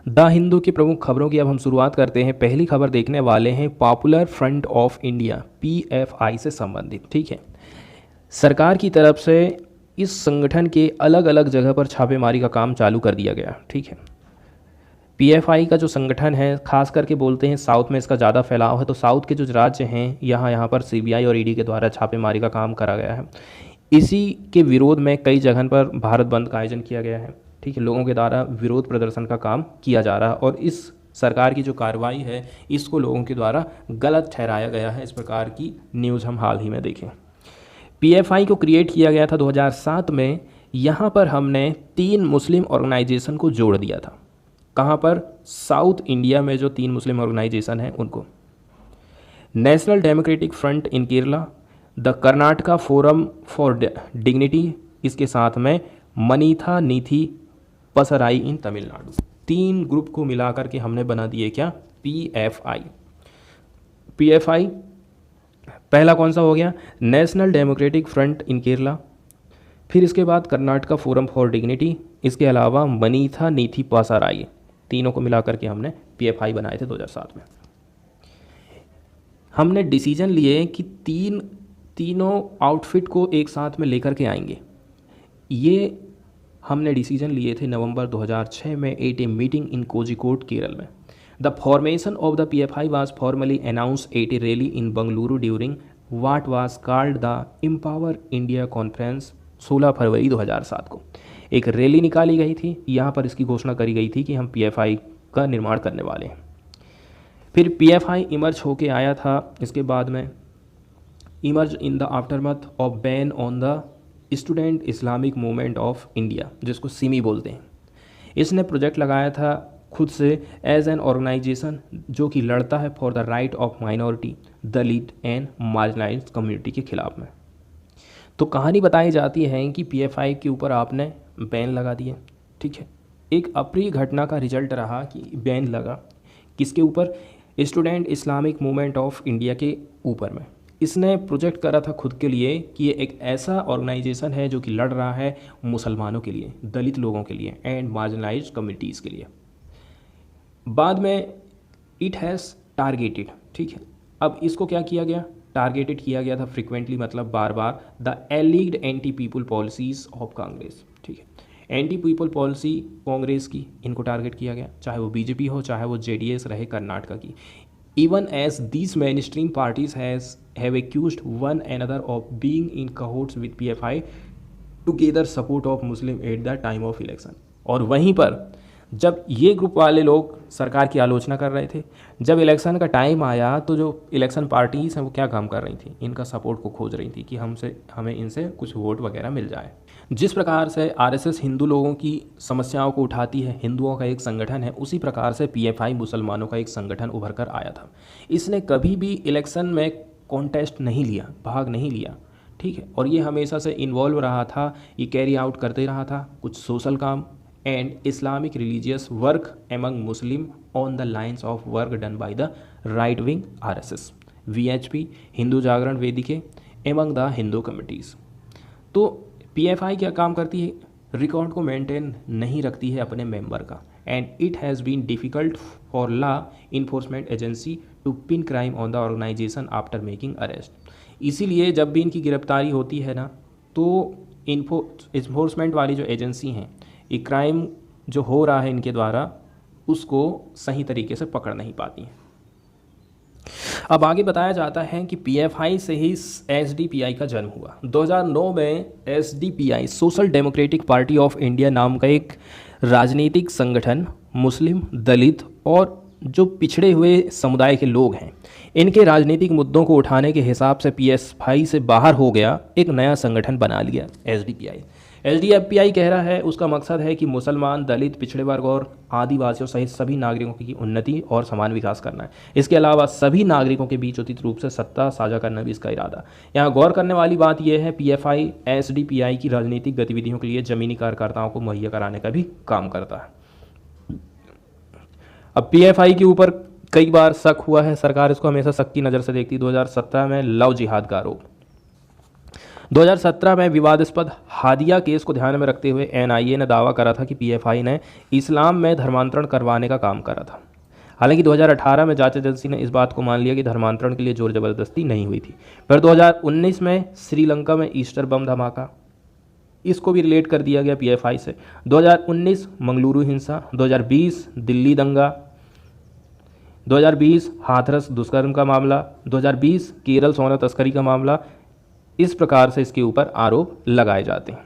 The Hindu की प्रमुख खबरों की अब हम शुरुआत करते हैं। पहली खबर देखने वाले हैं popular front of India PFI से संबंधित। ठीक है, सरकार की तरफ से इस संगठन के अलग अलग जगह पर छापेमारी का काम चालू कर दिया गया। ठीक है, पीएफआई का जो संगठन है, खास करके बोलते हैं साउथ में इसका ज़्यादा फैलाव है, तो साउथ के जो राज्य हैं यहाँ पर सीबीआई और ईडी के द्वारा छापेमारी का काम करा गया है। इसी के विरोध में कई जगह पर भारत बंद का आयोजन किया गया है। ठीक है, लोगों के द्वारा विरोध प्रदर्शन का काम किया जा रहा है और इस सरकार की जो कार्रवाई है इसको लोगों के द्वारा गलत ठहराया गया है। इस प्रकार की न्यूज़ हम हाल ही में देखें। पीएफआई को क्रिएट किया गया था 2007 में। यहाँ पर हमने 3 मुस्लिम ऑर्गेनाइजेशन को जोड़ दिया था। कहाँ पर? साउथ इंडिया में जो 3 मुस्लिम ऑर्गेनाइजेशन हैं उनको। National democratic front in Kerala, the Karnataka forum for dignity, इसके साथ में मनीथा नीथी पसराई इन तमिलनाडु। 3 ग्रुप को मिलाकर के हमने बना दिए क्या? पीएफआई। पीएफआई पहला कौन सा हो गया? National democratic front in Kerala, फिर इसके बाद कर्नाटका फोरम फॉर डिग्निटी, इसके अलावा मनीथा नीथी पसराई, तीनों को मिलाकर के हमने पीएफआई बनाए थे 2007 में। हमने डिसीजन लिए कि तीनों आउटफिट को एक साथ में लेकर के आएंगे। ये हमने डिसीजन लिए थे नवंबर 2006 में at a meeting in Kozhikode Kerala में। The formation of the PFI was formally announced at a rally in Bengaluru during what was called the Empower India conference 16 फरवरी 2007 को। एक रैली निकाली गई थी, यहाँ पर इसकी घोषणा करी गई थी कि हम पीएफआई का निर्माण करने वाले हैं। फिर पीएफआई इमर्ज होके आया था। इसके बाद में emerge in the aftermath of ban on the student Islamic movement of India, जिसको सिमी बोलते हैं। इसने प्रोजेक्ट लगाया था खुद से एज एन ऑर्गेनाइजेशन जो कि लड़ता है for the right of minority, Dalit and marginalised community के खिलाफ में। तो कहानी बताई जाती है कि पीएफआई के ऊपर आपने बैन लगा दिए। ठीक है, एक अप्रिय घटना का रिजल्ट रहा कि बैन लगा किसके ऊपर? Student Islamic movement of India के ऊपर में। इसने प्रोजेक्ट करा था खुद के लिए कि ये एक ऐसा ऑर्गेनाइजेशन है जो कि लड़ रहा है मुसलमानों के लिए, दलित लोगों के लिए एंड मार्जिनलाइज्ड कम्युनिटीज़ के लिए। बाद में इट हैज़ टारगेटेड, ठीक है, अब इसको क्या किया गया? टारगेटेड किया गया था फ्रिक्वेंटली, मतलब बार बार, the alleged anti people policies of Congress. ठीक है, एंटी पीपल पॉलिसी कांग्रेस की, इनको टारगेट किया गया, चाहे वो बीजेपी हो चाहे वो जेडीएस रहे कर्नाटका की। Even as these mainstream parties have accused one another of being in cahoots with PFI to gather support of Muslim at the time of election। और वहीं पर जब ये ग्रुप वाले लोग सरकार की आलोचना कर रहे थे, जब इलेक्शन का टाइम आया तो जो इलेक्शन पार्टीज हैं वो क्या काम कर रही थी? इनका सपोर्ट को खोज रही थी कि हमें इनसे कुछ वोट वगैरह मिल जाए। जिस प्रकार से आरएसएस हिंदू लोगों की समस्याओं को उठाती है, हिंदुओं का एक संगठन है, उसी प्रकार से पीएफआई मुसलमानों का एक संगठन उभर कर आया था। इसने कभी भी इलेक्शन में कॉन्टेस्ट नहीं लिया, भाग नहीं लिया। ठीक है, और ये हमेशा से इन्वॉल्व रहा था, ये कैरी आउट करते रहा था कुछ सोशल काम and Islamic religious work among Muslim on the lines of work done by the right wing RSS, VHP, Hindu Jagran Vedike among the Hindu committees. तो पीएफआई क्या काम करती है? रिकॉर्ड को मेंटेन नहीं रखती है अपने मेंबर का, and it has been difficult for law enforcement agency to pin crime on the organisation after making arrest. इसीलिए जब भी इनकी गिरफ्तारी होती है ना, तो इन्फोर्समेंट वाली जो एजेंसी हैं, ये क्राइम जो हो रहा है इनके द्वारा उसको सही तरीके से पकड़ नहीं पाती हैं। अब आगे बताया जाता है कि पीएफआई से ही एसडीपीआई का जन्म हुआ। 2009 में SDPI, social democratic party of India नाम का एक राजनीतिक संगठन मुस्लिम, दलित और जो पिछड़े हुए समुदाय के लोग हैं, इनके राजनीतिक मुद्दों को उठाने के हिसाब से पीएफआई से बाहर हो गया, एक नया संगठन बना लिया एसडीपीआई। एसडीपीआई कह रहा है उसका मकसद है कि मुसलमान, दलित, पिछड़े वर्ग और आदिवासियों सहित सभी नागरिकों की उन्नति और समान विकास करना है। इसके अलावा सभी नागरिकों के बीच उचित रूप से सत्ता साझा करना भी इसका इरादा। यहाँ गौर करने वाली बात यह है, पीएफआई एसडीपीआई की राजनीतिक गतिविधियों के लिए जमीनी कार्यकर्ताओं को मुहैया कराने का भी काम करता है। अब पीएफआई के ऊपर कई बार शक हुआ है, सरकार इसको हमेशा शक की नज़र से देखती। 2017 में लव जिहाद का आरोप, 2017 में विवादास्पद हादिया केस को ध्यान में रखते हुए एनआईए ने दावा करा था कि पीएफआई ने इस्लाम में धर्मांतरण करवाने का काम करा था। हालांकि 2018 में जांच एजेंसी ने इस बात को मान लिया कि धर्मांतरण के लिए जोर जबरदस्ती नहीं हुई थी। फिर 2019 में श्रीलंका में ईस्टर बम धमाका, इसको भी रिलेट कर दिया गया पीएफआई से। 2019 मंगलुरु हिंसा, 2020 दिल्ली दंगा, 2020 हाथरस दुष्कर्म का मामला, 2020 केरल सोना तस्करी का मामला। इस प्रकार से इसके ऊपर आरोप लगाए जाते हैं।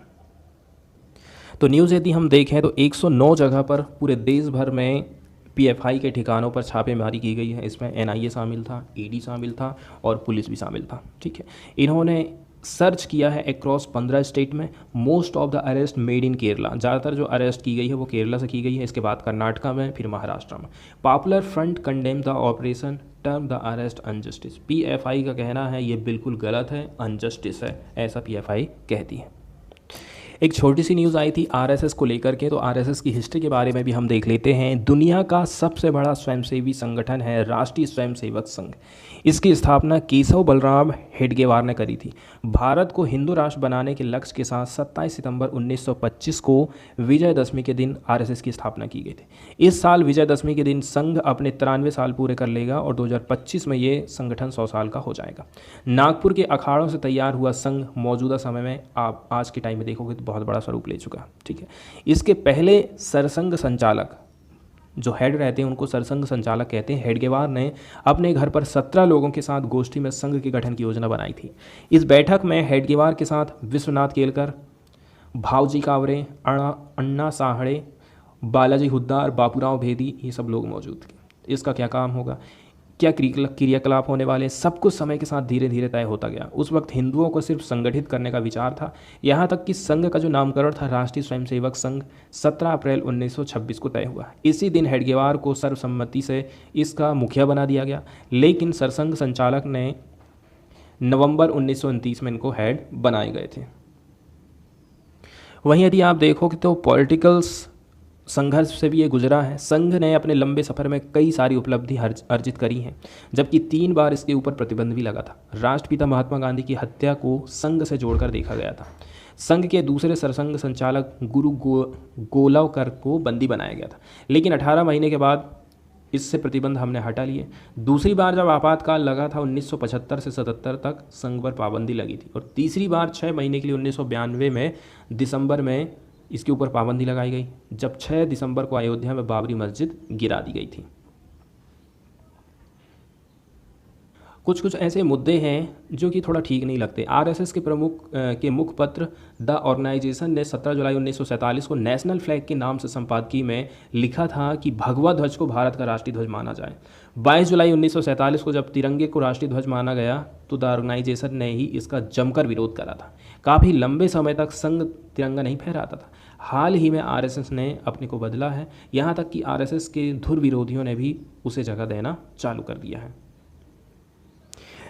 तो न्यूज़ यदि हम देखें तो 109 जगह पर पूरे देश भर में पीएफआई के ठिकानों पर छापेमारी की गई है। इसमें एनआईए शामिल था, ईडी शामिल था और पुलिस भी शामिल था। ठीक है, इन्होंने सर्च किया है अक्रॉस 15 स्टेट में। Most of the arrest made in Kerala, ज़्यादातर जो अरेस्ट की गई है वो केरला से की गई है। इसके बाद कर्नाटका में, फिर महाराष्ट्र में। Popular front condemn the operation, term the arrest injustice. PFI का कहना है ये बिल्कुल गलत है, अनजस्टिस है, ऐसा पीएफआई कहती है। एक छोटी सी न्यूज़ आई थी आरएसएस को लेकर के, तो आरएसएस की हिस्ट्री के बारे में भी हम देख लेते हैं। दुनिया का सबसे बड़ा स्वयंसेवी संगठन है राष्ट्रीय स्वयंसेवक संघ। इसकी स्थापना केशव बलराम हेडगेवार ने करी थी। भारत को हिंदू राष्ट्र बनाने के लक्ष्य के साथ 27 सितंबर 1925 को विजयदशमी के दिन आरएसएस की स्थापना की गई थी। इस साल विजयदशमी के दिन संघ अपने 93 साल पूरे कर लेगा और 2025 में ये संगठन 100 साल का हो जाएगा। नागपुर के अखाड़ों से तैयार हुआ संघ मौजूदा समय में आप आज के टाइम में देखोगे तो बहुत बड़ा स्वरूप ले चुका। ठीक है, इसके पहले सरसंघ संचालक जो हेड रहते हैं उनको सरसंघ संचालक कहते हैं। हेडगेवार ने अपने घर पर 17 लोगों के साथ गोष्ठी में संघ के गठन की योजना बनाई थी। इस बैठक में हेडगेवार के साथ विश्वनाथ केलकर, भावजी कावरे, अन्ना साहड़े, बालाजी हुद्दार, बापूराव भेदी, ये सब लोग मौजूद थे। इसका क्या काम होगा, क्या क्रियाकलाप होने वाले, सब कुछ समय के साथ धीरे धीरे तय होता गया। उस वक्त हिंदुओं को सिर्फ संगठित करने का विचार था। यहाँ तक कि संघ का जो नामकरण था राष्ट्रीय स्वयंसेवक संघ 17 अप्रैल 1926 को तय हुआ। इसी दिन हेडगेवार को सर्वसम्मति से इसका मुखिया बना दिया गया, लेकिन सरसंघ संचालक ने नवंबर 1929 में इनको हेड बनाए गए थे। वहीं यदि आप देखोगे तो पॉलिटिकल संघर्ष से भी ये गुजरा है। संघ ने अपने लंबे सफ़र में कई सारी उपलब्धि अर्जित करी हैं, जबकि 3 बार इसके ऊपर प्रतिबंध भी लगा था। राष्ट्रपिता महात्मा गांधी की हत्या को संघ से जोड़कर देखा गया था। संघ के दूसरे सरसंघ संचालक गुरु गोलावकर को बंदी बनाया गया था, लेकिन 18 महीने के बाद इससे प्रतिबंध हमने हटा लिए। दूसरी बार जब आपातकाल लगा था 1975 से 77 तक संघ पर पाबंदी लगी थी, और तीसरी बार 6 महीने के लिए 1992 में दिसंबर में इसके ऊपर पाबंदी लगाई गई, जब 6 दिसंबर को अयोध्या में बाबरी मस्जिद गिरा दी गई थी। कुछ ऐसे मुद्दे हैं जो कि थोड़ा ठीक नहीं लगते। आरएसएस के प्रमुख के मुखपत्र द ऑर्गेनाइजेशन ने 17 जुलाई 1947 को नेशनल फ्लैग के नाम से संपादकीय में लिखा था कि भगवा ध्वज को भारत का राष्ट्रीय ध्वज माना जाए। 22 जुलाई 1947 को जब तिरंगे को राष्ट्रीय ध्वज माना गया तो द ऑर्गेनाइजेशन ने ही इसका जमकर विरोध करा था। काफ़ी लंबे समय तक संघ तिरंगा नहीं फहराता था। हाल ही में आरएसएस ने अपने को बदला है, यहाँ तक कि आरएसएस के धुर विरोधियों ने भी उसे जगह देना चालू कर दिया है।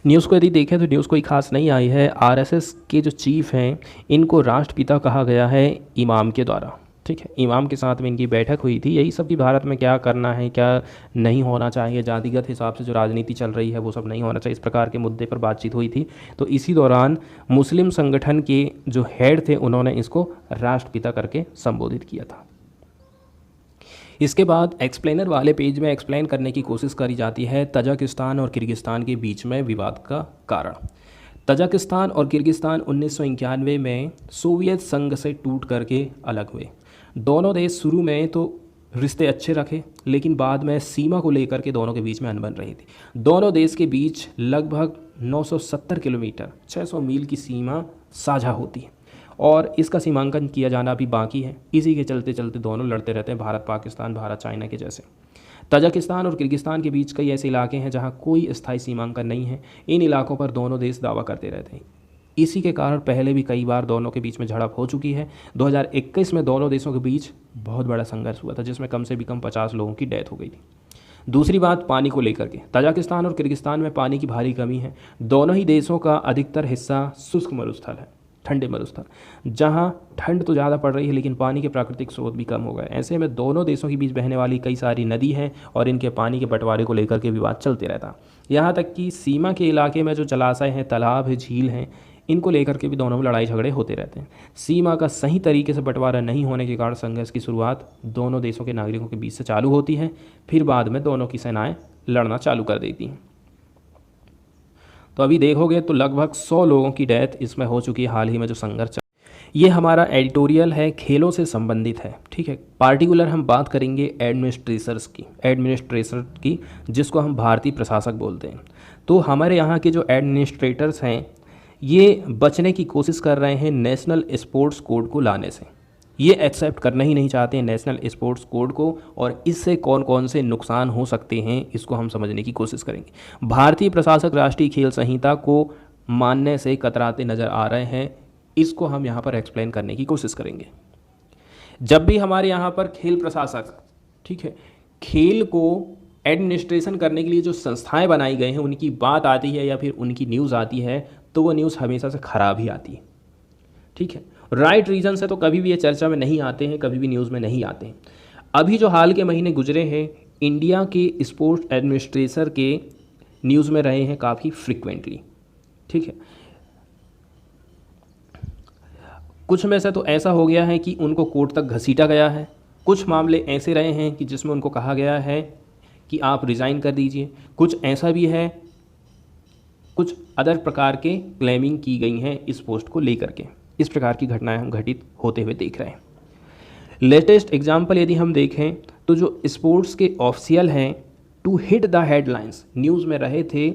न्यूज़ को यदि देखें तो न्यूज़ कोई खास नहीं आई है। आरएसएस के जो चीफ हैं इनको राष्ट्रपिता कहा गया है इमाम के द्वारा। ठीक है, इमाम के साथ में इनकी बैठक हुई थी, यही सब कि भारत में क्या करना है, क्या नहीं होना चाहिए, जातिगत हिसाब से जो राजनीति चल रही है वो सब नहीं होना चाहिए, इस प्रकार के मुद्दे पर बातचीत हुई थी। तो इसी दौरान मुस्लिम संगठन के जो हेड थे उन्होंने इसको राष्ट्रपिता करके संबोधित किया था। इसके बाद एक्सप्लेनर वाले पेज में एक्सप्लेन करने की कोशिश करी जाती है तजाकिस्तान और किर्गिस्तान के बीच में विवाद का कारण। तजाकिस्तान और किर्गिस्तान 1991 में सोवियत संघ से टूट करके अलग हुए। दोनों देश शुरू में तो रिश्ते अच्छे रखे, लेकिन बाद में सीमा को लेकर के दोनों के बीच में अनबन रही थी। दोनों देश के बीच लगभग 970 किलोमीटर 600 मील की सीमा साझा होती है और इसका सीमांकन किया जाना अभी बाकी है। इसी के चलते चलते दोनों लड़ते रहते हैं, भारत पाकिस्तान, भारत चाइना के जैसे। तजाकिस्तान और किर्गिस्तान के बीच कई ऐसे इलाके हैं जहां कोई स्थायी सीमांकन नहीं है। इन इलाकों पर दोनों देश दावा करते रहते हैं। इसी के कारण पहले भी कई बार दोनों के बीच में झड़प हो चुकी है। 2021 में दोनों देशों के बीच बहुत बड़ा संघर्ष हुआ था, जिसमें कम से भी कम 50 लोगों की डेथ हो गई थी। दूसरी बात पानी को लेकर के, तजाकिस्तान और किर्गिस्तान में पानी की भारी कमी है। दोनों ही देशों का अधिकतर हिस्सा शुष्क मरुस्थल है, ठंडे मरुस्थल, जहां ठंड तो ज़्यादा पड़ रही है लेकिन पानी के प्राकृतिक स्रोत भी कम हो गए। ऐसे में दोनों देशों के बीच बहने वाली कई सारी नदी हैं और इनके पानी के बंटवारे को लेकर के विवाद चलते रहता। यहाँ तक कि सीमा के इलाके में जो जलाशय हैं, तालाब है, झील हैं, इनको लेकर के भी दोनों में लड़ाई झगड़े होते रहते हैं। सीमा का सही तरीके से बंटवारा नहीं होने के कारण संघर्ष की शुरुआत दोनों देशों के नागरिकों के बीच से चालू होती है, फिर बाद में दोनों की सेनाएं लड़ना चालू कर देती हैं। तो अभी देखोगे तो लगभग 100 लोगों की डेथ इसमें हो चुकी है हाल ही में जो संघर्ष। ये हमारा एडिटोरियल है, खेलों से संबंधित है, ठीक है। पार्टिकुलर हम बात करेंगे एडमिनिस्ट्रेटर की, जिसको हम भारतीय प्रशासक बोलते हैं। तो हमारे यहाँ के जो एडमिनिस्ट्रेटर्स हैं ये बचने की कोशिश कर रहे हैं नेशनल स्पोर्ट्स कोड को लाने से। ये एक्सेप्ट करना ही नहीं चाहते हैं नेशनल स्पोर्ट्स कोड को, और इससे कौन कौन से नुकसान हो सकते हैं इसको हम समझने की कोशिश करेंगे। भारतीय प्रशासक राष्ट्रीय खेल संहिता को मानने से कतराते नज़र आ रहे हैं, इसको हम यहाँ पर एक्सप्लेन करने की कोशिश करेंगे। जब भी हमारे यहाँ पर खेल प्रशासक, ठीक है, खेल को एडमिनिस्ट्रेशन करने के लिए जो संस्थाएं बनाई गई हैं उनकी बात आती है या फिर उनकी न्यूज़ आती है तो वो न्यूज़ हमेशा से ख़राब ही आती है, ठीक है। राइट रीज़न से तो कभी भी ये चर्चा में नहीं आते हैं, कभी भी न्यूज़ में नहीं आते हैं। अभी जो हाल के महीने गुजरे हैं इंडिया के स्पोर्ट्स एडमिनिस्ट्रेटर के न्यूज़ में रहे हैं काफ़ी फ्रिक्वेंटली, ठीक है। कुछ में से तो ऐसा हो गया है कि उनको कोर्ट तक घसीटा गया है, कुछ मामले ऐसे रहे हैं कि जिसमें उनको कहा गया है कि आप रिज़ाइन कर दीजिए, कुछ ऐसा भी है, कुछ अदर प्रकार के क्लेमिंग की गई हैं इस पोस्ट को लेकर के। इस प्रकार की घटनाएं हम घटित होते हुए देख रहे हैं। लेटेस्ट एग्जाम्पल यदि हम देखें तो जो स्पोर्ट्स के ऑफिशियल हैं to hit the headlines news में रहे थे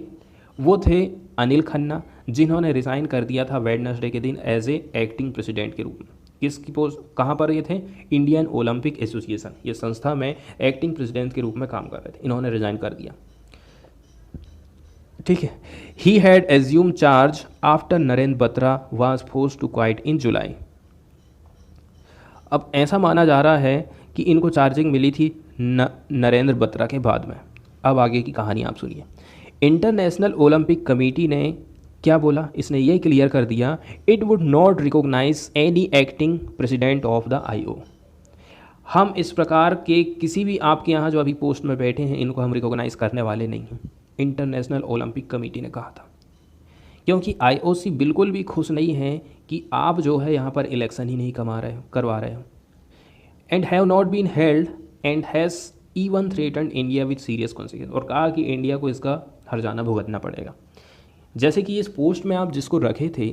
वो थे अनिल खन्ना, जिन्होंने रिज़ाइन कर दिया था वेडनेसडे के दिन एज ए एक्टिंग प्रेसिडेंट के रूप में। किसकी पोस्ट, कहाँ पर ये थे? इंडियन ओलंपिक एसोसिएशन, ये संस्था में एक्टिंग प्रेसिडेंट के रूप में काम कर रहे थे, इन्होंने रिज़ाइन कर दिया, ठीक है। He had assume charge after Narendra Batra was forced to quit in July. अब ऐसा माना जा रहा है कि इनको चार्जिंग मिली थी नरेंद्र बत्रा के बाद में। अब आगे की कहानी आप सुनिए। इंटरनेशनल ओलंपिक कमेटी ने क्या बोला, इसने ये क्लियर कर दिया, it would not recognise any acting president of the IO. हम इस प्रकार के किसी भी आपके यहाँ जो अभी पोस्ट में बैठे हैं इनको हम रिकॉग्नाइज करने वाले नहीं हैं, इंटरनेशनल ओलंपिक कमेटी ने कहा था। क्योंकि आईओसी बिल्कुल भी खुश नहीं है कि आप जो है यहाँ पर इलेक्शन ही नहीं करवा रहे हो, and have not been held and has even threatened India with serious consequence, और कहा कि इंडिया को इसका हर्जाना भुगतना पड़ेगा। जैसे कि इस पोस्ट में आप जिसको रखे थे,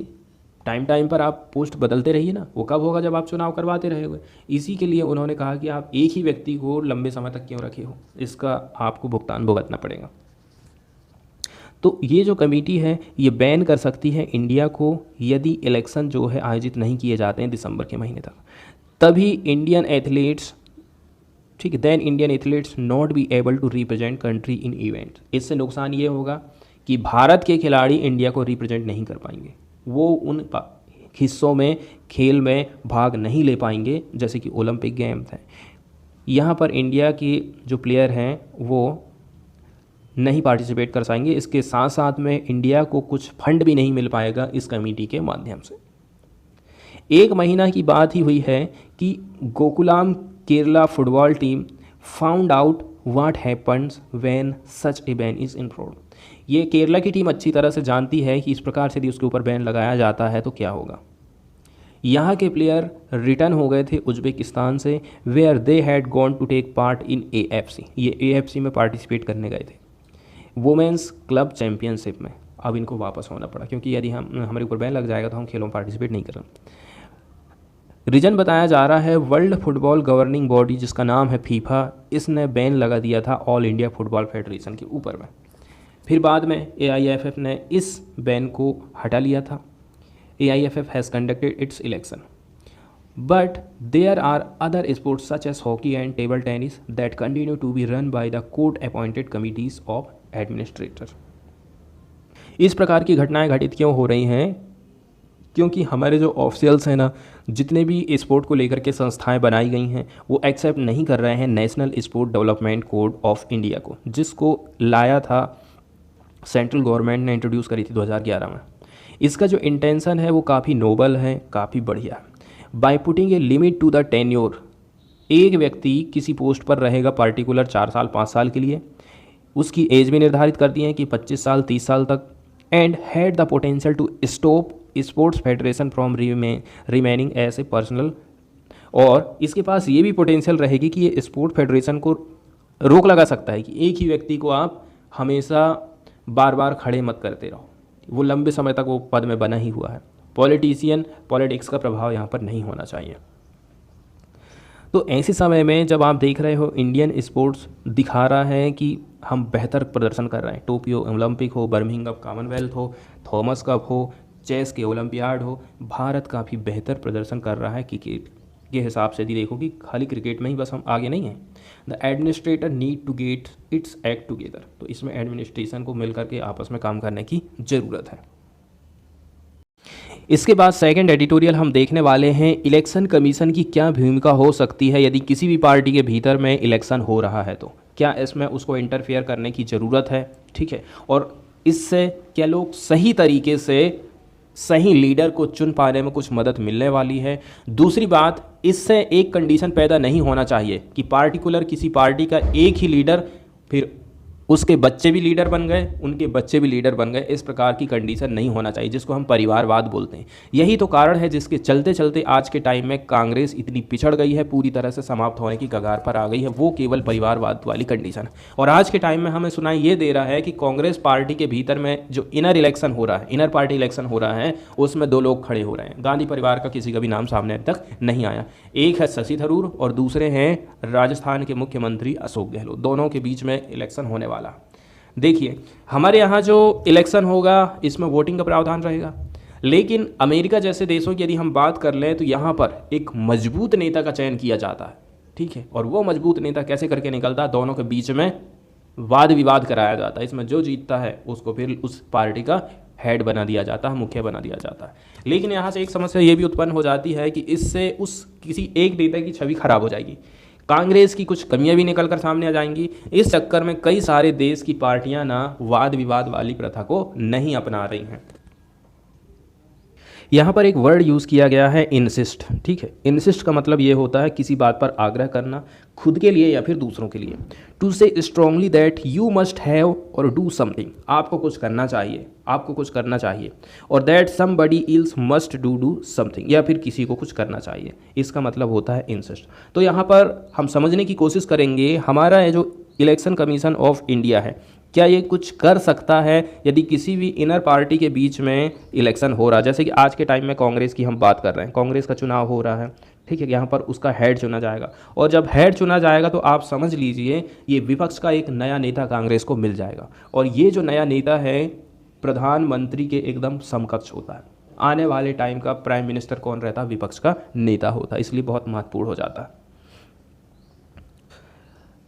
टाइम टाइम पर आप पोस्ट बदलते रहिए ना, वो कब होगा? जब आप चुनाव करवाते रहेंगे। इसी के लिए उन्होंने कहा कि आप एक ही व्यक्ति को लंबे समय तक क्यों रखे हो, इसका आपको भुगतान भुगतना पड़ेगा। तो ये जो कमेटी है ये बैन कर सकती है इंडिया को यदि इलेक्शन जो है आयोजित नहीं किए जाते हैं दिसंबर के महीने तक, तभी इंडियन एथलीट्स, ठीक है, then Indian athletes not be able to represent country in event. इससे नुकसान ये होगा कि भारत के खिलाड़ी इंडिया को रिप्रेजेंट नहीं कर पाएंगे, वो उन हिस्सों में खेल में भाग नहीं ले पाएंगे जैसे कि ओलंपिक गेम्स हैं। यहाँ पर इंडिया के जो प्लेयर हैं वो नहीं पार्टिसिपेट कर पाएंगे। इसके साथ साथ में इंडिया को कुछ फंड भी नहीं मिल पाएगा इस कमेटी के माध्यम से। एक महीना की बात ही हुई है कि Gokulam Kerala football team found out what happens when such a ban is enforced. ये केरला की टीम अच्छी तरह से जानती है कि इस प्रकार से यदि उसके ऊपर बैन लगाया जाता है तो क्या होगा। यहाँ के प्लेयर रिटर्न हो गए थे उज्बेकिस्तान से, where they had gone to take part in AFC। ये AFC में पार्टिसिपेट करने गए थे, वुमेंस क्लब चैम्पियनशिप में। अब इनको वापस होना पड़ा क्योंकि यदि हमारे ऊपर बैन लग जाएगा तो हम खेलों में पार्टिसिपेट नहीं कर रहे। रीजन बताया जा रहा है वर्ल्ड फुटबॉल गवर्निंग बॉडी जिसका नाम है फीफा, इसने बैन लगा दिया था ऑल इंडिया फुटबॉल फेडरेशन के ऊपर में। फिर बाद में AIFF ने इस बैन को हटा लिया था। AIFF has conducted its election, but there are other sports such as hockey and table tennis that continue to be run by the court appointed committees of administrator. इस प्रकार की घटनाएं घटित क्यों हो रही हैं? क्योंकि हमारे जो ऑफिशियल्स हैं ना, जितने भी स्पोर्ट को लेकर के संस्थाएं बनाई गई हैं वो एक्सेप्ट नहीं कर रहे हैं national sport development code of India को, जिसको लाया था सेंट्रल गवर्नमेंट ने इंट्रोड्यूस करी थी 2011 में। इसका जो इंटेंशन है वो काफ़ी नोबल है, काफ़ी बढ़िया। By putting a limit to the tenure, एक व्यक्ति किसी पोस्ट पर रहेगा पर्टिकुलर 4 साल 5 साल के लिए, उसकी एज भी निर्धारित कर दी है कि 25 साल 30 साल तक and had the potential to stop sports federation from remaining as a personal, और इसके पास ये भी पोटेंशियल रहेगी कि ये स्पोर्ट फेडरेशन को रोक लगा सकता है कि एक ही व्यक्ति को आप हमेशा बार बार खड़े मत करते रहो, वो लंबे समय तक वो पद में बना ही हुआ है। पॉलिटिक्स का प्रभाव यहाँ पर नहीं होना चाहिए। तो ऐसे समय में जब आप देख रहे हो इंडियन स्पोर्ट्स दिखा रहा है कि हम बेहतर प्रदर्शन कर रहे हैं, टोक्यो ओलंपिक हो, बर्मिंघम कॉमनवेल्थ हो, थॉमस कप हो, चेस के ओलंपियाड हो, भारत काफ़ी बेहतर प्रदर्शन कर रहा है क्रिकेट के हिसाब से। देखो कि खाली क्रिकेट में ही बस हम आगे नहीं हैं। The administrator need to get its act together, तो इसमें एडमिनिस्ट्रेशन को मिलकर के आपस में काम करने की ज़रूरत है। इसके बाद सेकंड एडिटोरियल हम देखने वाले हैं इलेक्शन कमीशन की क्या भूमिका हो सकती है यदि किसी भी पार्टी के भीतर में इलेक्शन हो रहा है, तो क्या इसमें उसको इंटरफेयर करने की ज़रूरत है, ठीक है, और इससे क्या लोग सही तरीके से सही लीडर को चुन पाने में कुछ मदद मिलने वाली है। दूसरी बात, इससे एक कंडीशन पैदा नहीं होना चाहिए कि पार्टिकुलर किसी पार्टी का एक ही लीडर, फिर उसके बच्चे भी लीडर बन गए, उनके बच्चे भी लीडर बन गए, इस प्रकार की कंडीशन नहीं होना चाहिए, जिसको हम परिवारवाद बोलते हैं। यही तो कारण है जिसके चलते चलते आज के टाइम में कांग्रेस इतनी पिछड़ गई है, पूरी तरह से समाप्त होने की कगार पर आ गई है, वो केवल परिवारवाद वाली कंडीशन है। और आज के टाइम में हमें सुनाई ये दे रहा है कि कांग्रेस पार्टी के भीतर में जो इनर इलेक्शन हो रहा है, इनर पार्टी इलेक्शन हो रहा है, उसमें दो लोग खड़े हो रहे हैं। गांधी परिवार का किसी का भी नाम सामने अब तक नहीं आया। एक है शशि थरूर और दूसरे हैं राजस्थान के मुख्यमंत्री अशोक गहलोत, दोनों के बीच में इलेक्शन होने वाला। देखिए, हमारे यहाँ जो इलेक्शन होगा इसमें वोटिंग का प्रावधान रहेगा, लेकिन अमेरिका जैसे देशों की यदि हम बात कर लें तो यहाँ पर एक मजबूत नेता का चयन किया जाता है, ठीक है, और वो मजबूत नेता कैसे करके निकलता है, दोनों के बीच में वाद विवाद कराया जाता है। इसमें जो जीतता है उसको फिर उस पार्टी का हेड बना दिया जाता है, मुखिया बना दिया जाता है। लेकिन यहाँ से एक समस्या ये भी उत्पन्न हो जाती है कि इससे उस किसी एक नेता की छवि खराब हो जाएगी, कांग्रेस की कुछ कमियां भी निकल कर सामने आ जाएंगी। इस चक्कर में कई सारे देश की पार्टियां ना वाद विवाद वाली प्रथा को नहीं अपना रही हैं। यहाँ पर एक वर्ड यूज़ किया गया है इंसिस्ट, ठीक है। इंसिस्ट का मतलब ये होता है किसी बात पर आग्रह करना, खुद के लिए या फिर दूसरों के लिए। टू से strongly that you must have और डू समथिंग, आपको कुछ करना चाहिए, आपको कुछ करना चाहिए, और that somebody else must do something, या फिर किसी को कुछ करना चाहिए, इसका मतलब होता है इंसिस्ट। तो यहाँ पर हम समझने की कोशिश करेंगे हमारा ये जो इलेक्शन कमीशन ऑफ इंडिया है, क्या ये कुछ कर सकता है यदि किसी भी इनर पार्टी के बीच में इलेक्शन हो रहा है। जैसे कि आज के टाइम में कांग्रेस की हम बात कर रहे हैं, कांग्रेस का चुनाव हो रहा है, ठीक है, यहाँ पर उसका हेड चुना जाएगा, और जब हेड चुना जाएगा तो आप समझ लीजिए ये विपक्ष का एक नया नेता कांग्रेस को मिल जाएगा, और ये जो नया नेता है प्रधानमंत्री के एकदम समकक्ष होता है। आने वाले टाइम का प्राइम मिनिस्टर कौन रहता है, विपक्ष का नेता होता है, इसलिए बहुत महत्वपूर्ण हो जाता है।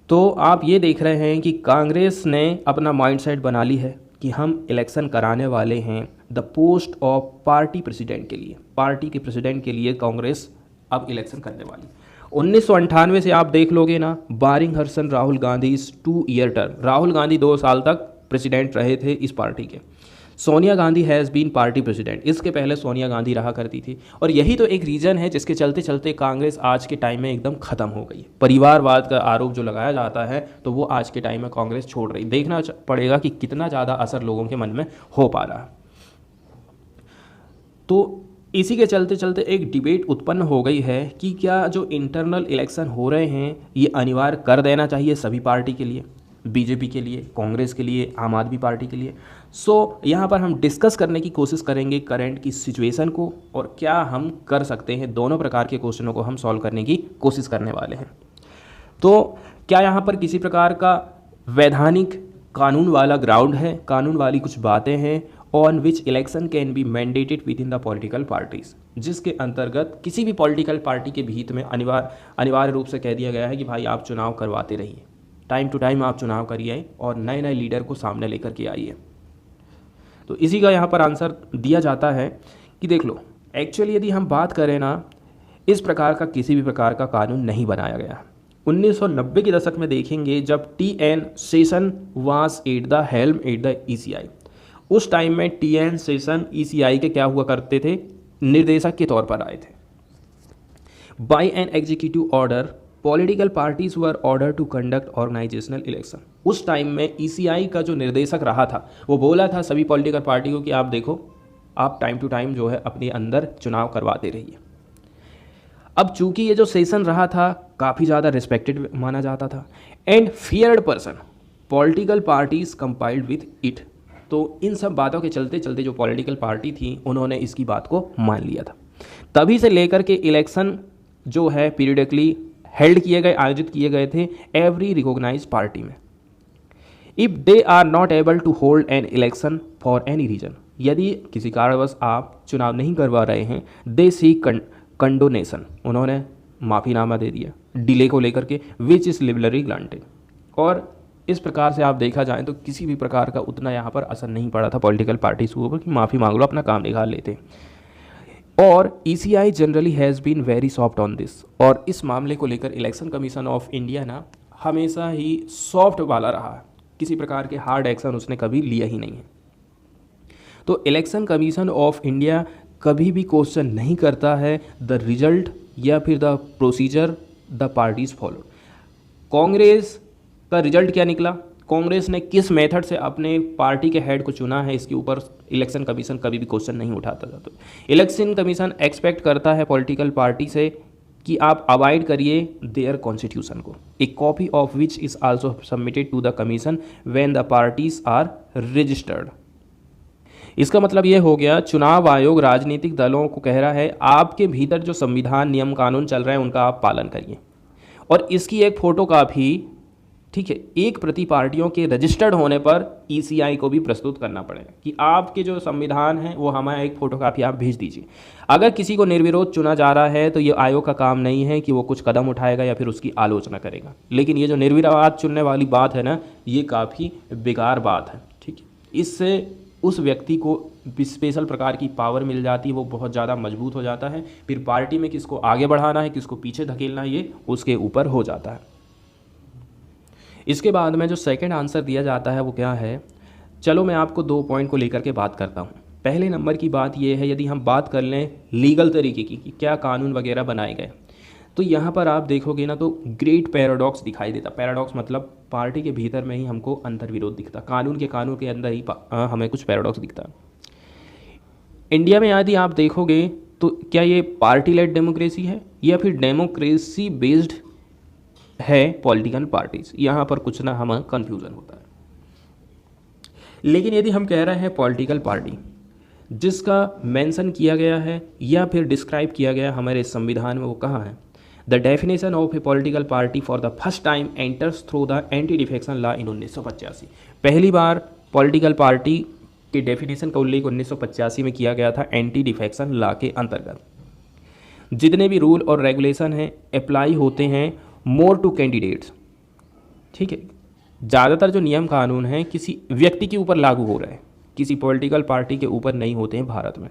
तो आप ये देख रहे हैं कि कांग्रेस ने अपना माइंडसेट बना ली है कि हम इलेक्शन कराने वाले हैं the post of party president के लिए, पार्टी के प्रेसिडेंट के लिए कांग्रेस अब इलेक्शन करने वाली। 1998 से आप देख लोगे ना, barring her son Rahul Gandhi 2 year term, Rahul Gandhi 2 साल तक प्रेसिडेंट रहे थे इस पार्टी के। Sonia Gandhi has been party president, इसके पहले सोनिया गांधी रहा करती थी, और यही तो एक रीज़न है जिसके चलते चलते कांग्रेस आज के टाइम में एकदम ख़त्म हो गई। परिवारवाद का आरोप जो लगाया जाता है तो वो आज के टाइम में कांग्रेस छोड़ रही, देखना पड़ेगा कि कितना ज़्यादा असर लोगों के मन में हो पा रहा है। तो इसी के चलते चलते एक डिबेट उत्पन्न हो गई है कि क्या जो इंटरनल इलेक्शन हो रहे हैं ये अनिवार्य कर देना चाहिए सभी पार्टी के लिए, बीजेपी के लिए, कांग्रेस के लिए, आम आदमी पार्टी के लिए। यहाँ पर हम डिस्कस करने की कोशिश करेंगे करंट की सिचुएशन को, और क्या हम कर सकते हैं, दोनों प्रकार के क्वेश्चनों को हम सॉल्व करने की कोशिश करने वाले हैं। तो क्या यहाँ पर किसी प्रकार का वैधानिक कानून वाला ग्राउंड है, कानून वाली कुछ बातें हैं on which election can be mandated with in the political parties, जिसके अंतर्गत किसी भी पॉलिटिकल पार्टी के हित में अनिवार्य रूप से कह दिया गया है कि भाई आप चुनाव करवाते रहिए, टाइम टू टाइम आप चुनाव करिए और नए नए लीडर को सामने लेकर के आइए। तो इसी का यहाँ पर आंसर दिया जाता है कि देख लो, एक्चुअली यदि हम बात करें ना, इस प्रकार का किसी भी प्रकार का कानून नहीं बनाया गया। 1990 के दशक में देखेंगे जब TN. Seshan was at the helm at the ECI, उस टाइम में टी.एन. शेषन ECI के क्या हुआ करते थे, निर्देशक के तौर पर आए थे। By an executive order political parties were order to conduct organisational election. उस टाइम में ईसीआई का जो निर्देशक रहा था वो बोला था सभी पॉलिटिकल पार्टी को कि आप देखो, आप टाइम टू टाइम जो है अपने अंदर चुनाव करवाते रहिए। अब चूंकि ये जो सेशन रहा था काफ़ी ज़्यादा रिस्पेक्टेड माना जाता था and feared person, political parties compiled with it. तो इन सब बातों के चलते चलते जो पॉलिटिकल पार्टी थी उन्होंने इसकी बात को मान लिया था। तभी से लेकर के इलेक्शन जो है पीरियडिकली हेल्ड किए गए, आयोजित किए गए थे एवरी रिकॉग्नाइज्ड पार्टी में। If they are not able to hold an election for any reason, यदि किसी कारणवश आप चुनाव नहीं करवा रहे हैं, दे सी कंडोनेशन, उन्होंने माफ़ीनामा दे दिया डिले को लेकर के, विच इज़ लिबरली ग्रांटेड। और इस प्रकार से आप देखा जाए तो किसी भी प्रकार का उतना यहाँ पर असर नहीं पड़ा था पॉलिटिकल पार्टीज के ऊपर कि माफ़ी मांग लो, अपना काम निकाल लेते। और ECI generally has been very soft on this, और इस मामले को लेकर इलेक्शन कमीशन ऑफ इंडिया ना हमेशा ही सॉफ्ट वाला रहा है, किसी प्रकार के हार्ड एक्शन उसने कभी लिया ही नहीं है। तो इलेक्शन कमीशन ऑफ इंडिया कभी भी क्वेश्चन नहीं करता है द रिजल्ट या फिर the procedure the parties follow. Congress का रिजल्ट क्या निकला, कांग्रेस ने किस मेथड से अपने पार्टी के हेड को चुना है, इसके ऊपर इलेक्शन कमीशन कभी भी क्वेश्चन नहीं उठाता था। तो इलेक्शन कमीशन एक्सपेक्ट करता है पॉलिटिकल पार्टी से कि आप अवॉइड करिए देयर कॉन्स्टिट्यूशन को, a copy of which is also submitted to the commission when the parties are registered. इसका मतलब ये हो गया चुनाव आयोग राजनीतिक दलों को कह रहा है आपके भीतर जो संविधान नियम कानून चल रहे हैं उनका आप पालन करिए, और इसकी एक फ़ोटो कापी, ठीक है, एक प्रति पार्टियों के रजिस्टर्ड होने पर ईसीआई को भी प्रस्तुत करना पड़ेगा कि आपके जो संविधान है वो हमें एक फ़ोटोकॉपी आप भेज दीजिए। अगर किसी को निर्विरोध चुना जा रहा है तो ये आयोग का काम नहीं है कि वो कुछ कदम उठाएगा या फिर उसकी आलोचना करेगा, लेकिन ये जो निर्विरोध चुनने वाली बात है ना, ये काफ़ी बेकार बात है। ठीक है, इससे उस व्यक्ति को स्पेशल प्रकार की पावर मिल जाती है, वो बहुत ज़्यादा मजबूत हो जाता है, फिर पार्टी में किसको आगे बढ़ाना है किसको पीछे धकेलना है ये उसके ऊपर हो जाता है। इसके बाद में जो सेकंड आंसर दिया जाता है वो क्या है, चलो मैं आपको 2 पॉइंट को लेकर के बात करता हूँ। पहले नंबर की बात ये है, यदि हम बात कर लें लीगल तरीके की कि क्या कानून वगैरह बनाए गए, तो यहाँ पर आप देखोगे ना तो ग्रेट पैराडॉक्स दिखाई देता। पैराडॉक्स मतलब पार्टी के भीतर में ही हमको अंतर्विरोध दिखता, कानून के अंदर ही हमें कुछ पैराडॉक्स दिखता। इंडिया में यदि आप देखोगे तो क्या ये पार्टी लेड डेमोक्रेसी है या फिर डेमोक्रेसी बेस्ड है पॉलिटिकल पार्टीज, यहाँ पर कुछ ना हमें कन्फ्यूज़न होता है। लेकिन यदि हम कह रहे हैं पॉलिटिकल पार्टी जिसका मेंशन किया गया है या फिर डिस्क्राइब किया गया हमारे संविधान में, वो कहाँ है, the definition of A political party for the first time enters through the anti defection law in 1985। पहली बार पॉलिटिकल पार्टी के डेफिनेशन का उल्लेख 1985 में किया गया था एंटी डिफेक्शन लॉ के अंतर्गत। जितने भी रूल और रेगुलेशन हैं अप्लाई होते हैं मोर टू कैंडिडेट्स, ठीक है, ज़्यादातर जो नियम कानून हैं किसी व्यक्ति के ऊपर लागू हो रहे हैं, किसी पॉलिटिकल पार्टी के ऊपर नहीं होते हैं भारत में।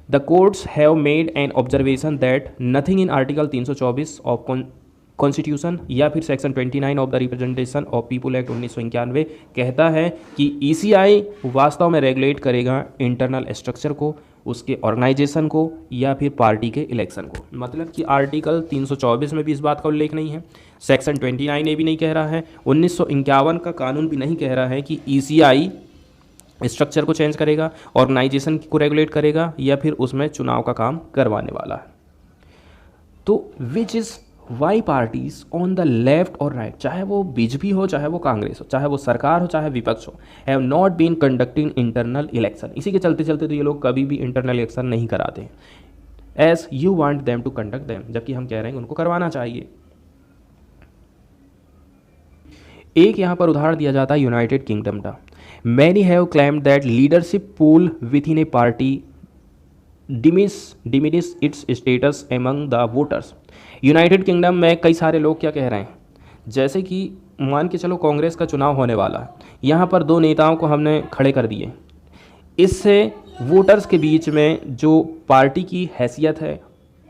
The courts have made an observation that nothing in article 324 of constitution या फिर section 29 of the representation of people act 1991 कहता है कि ईसीआई वास्तव में रेगुलेट करेगा इंटरनल स्ट्रक्चर को, उसके ऑर्गेनाइजेशन को या फिर पार्टी के इलेक्शन को। मतलब कि आर्टिकल 324 में भी इस बात का उल्लेख नहीं है, सेक्शन 29 ये भी नहीं कह रहा है, 1951 का कानून भी नहीं कह रहा है कि ईसीआई स्ट्रक्चर को चेंज करेगा, ऑर्गेनाइजेशन को रेगुलेट करेगा या फिर उसमें चुनाव का काम करवाने वाला है। तो which is why parties on the left और राइट, चाहे वो बीजेपी हो, चाहे वो कांग्रेस हो, चाहे वो सरकार हो, चाहे विपक्ष हो, have not been conducting internal election. इसी के चलते चलते तो ये लोग कभी भी इंटरनल इलेक्शन नहीं कराते हैं, as you want them to conduct them, जबकि हम कह रहे हैं उनको करवाना चाहिए। एक यहाँ पर उदाहरण दिया जाता है यूनाइटेड किंगडम का। Many have claimed that leadership pool with in A party diminish it's status among the voters. United kingdom में कई सारे लोग क्या कह रहे हैं, जैसे कि मान के चलो कांग्रेस का चुनाव होने वाला है, यहाँ पर 2 नेताओं को हमने खड़े कर दिए, इससे वोटर्स के बीच में जो पार्टी की हैसियत है,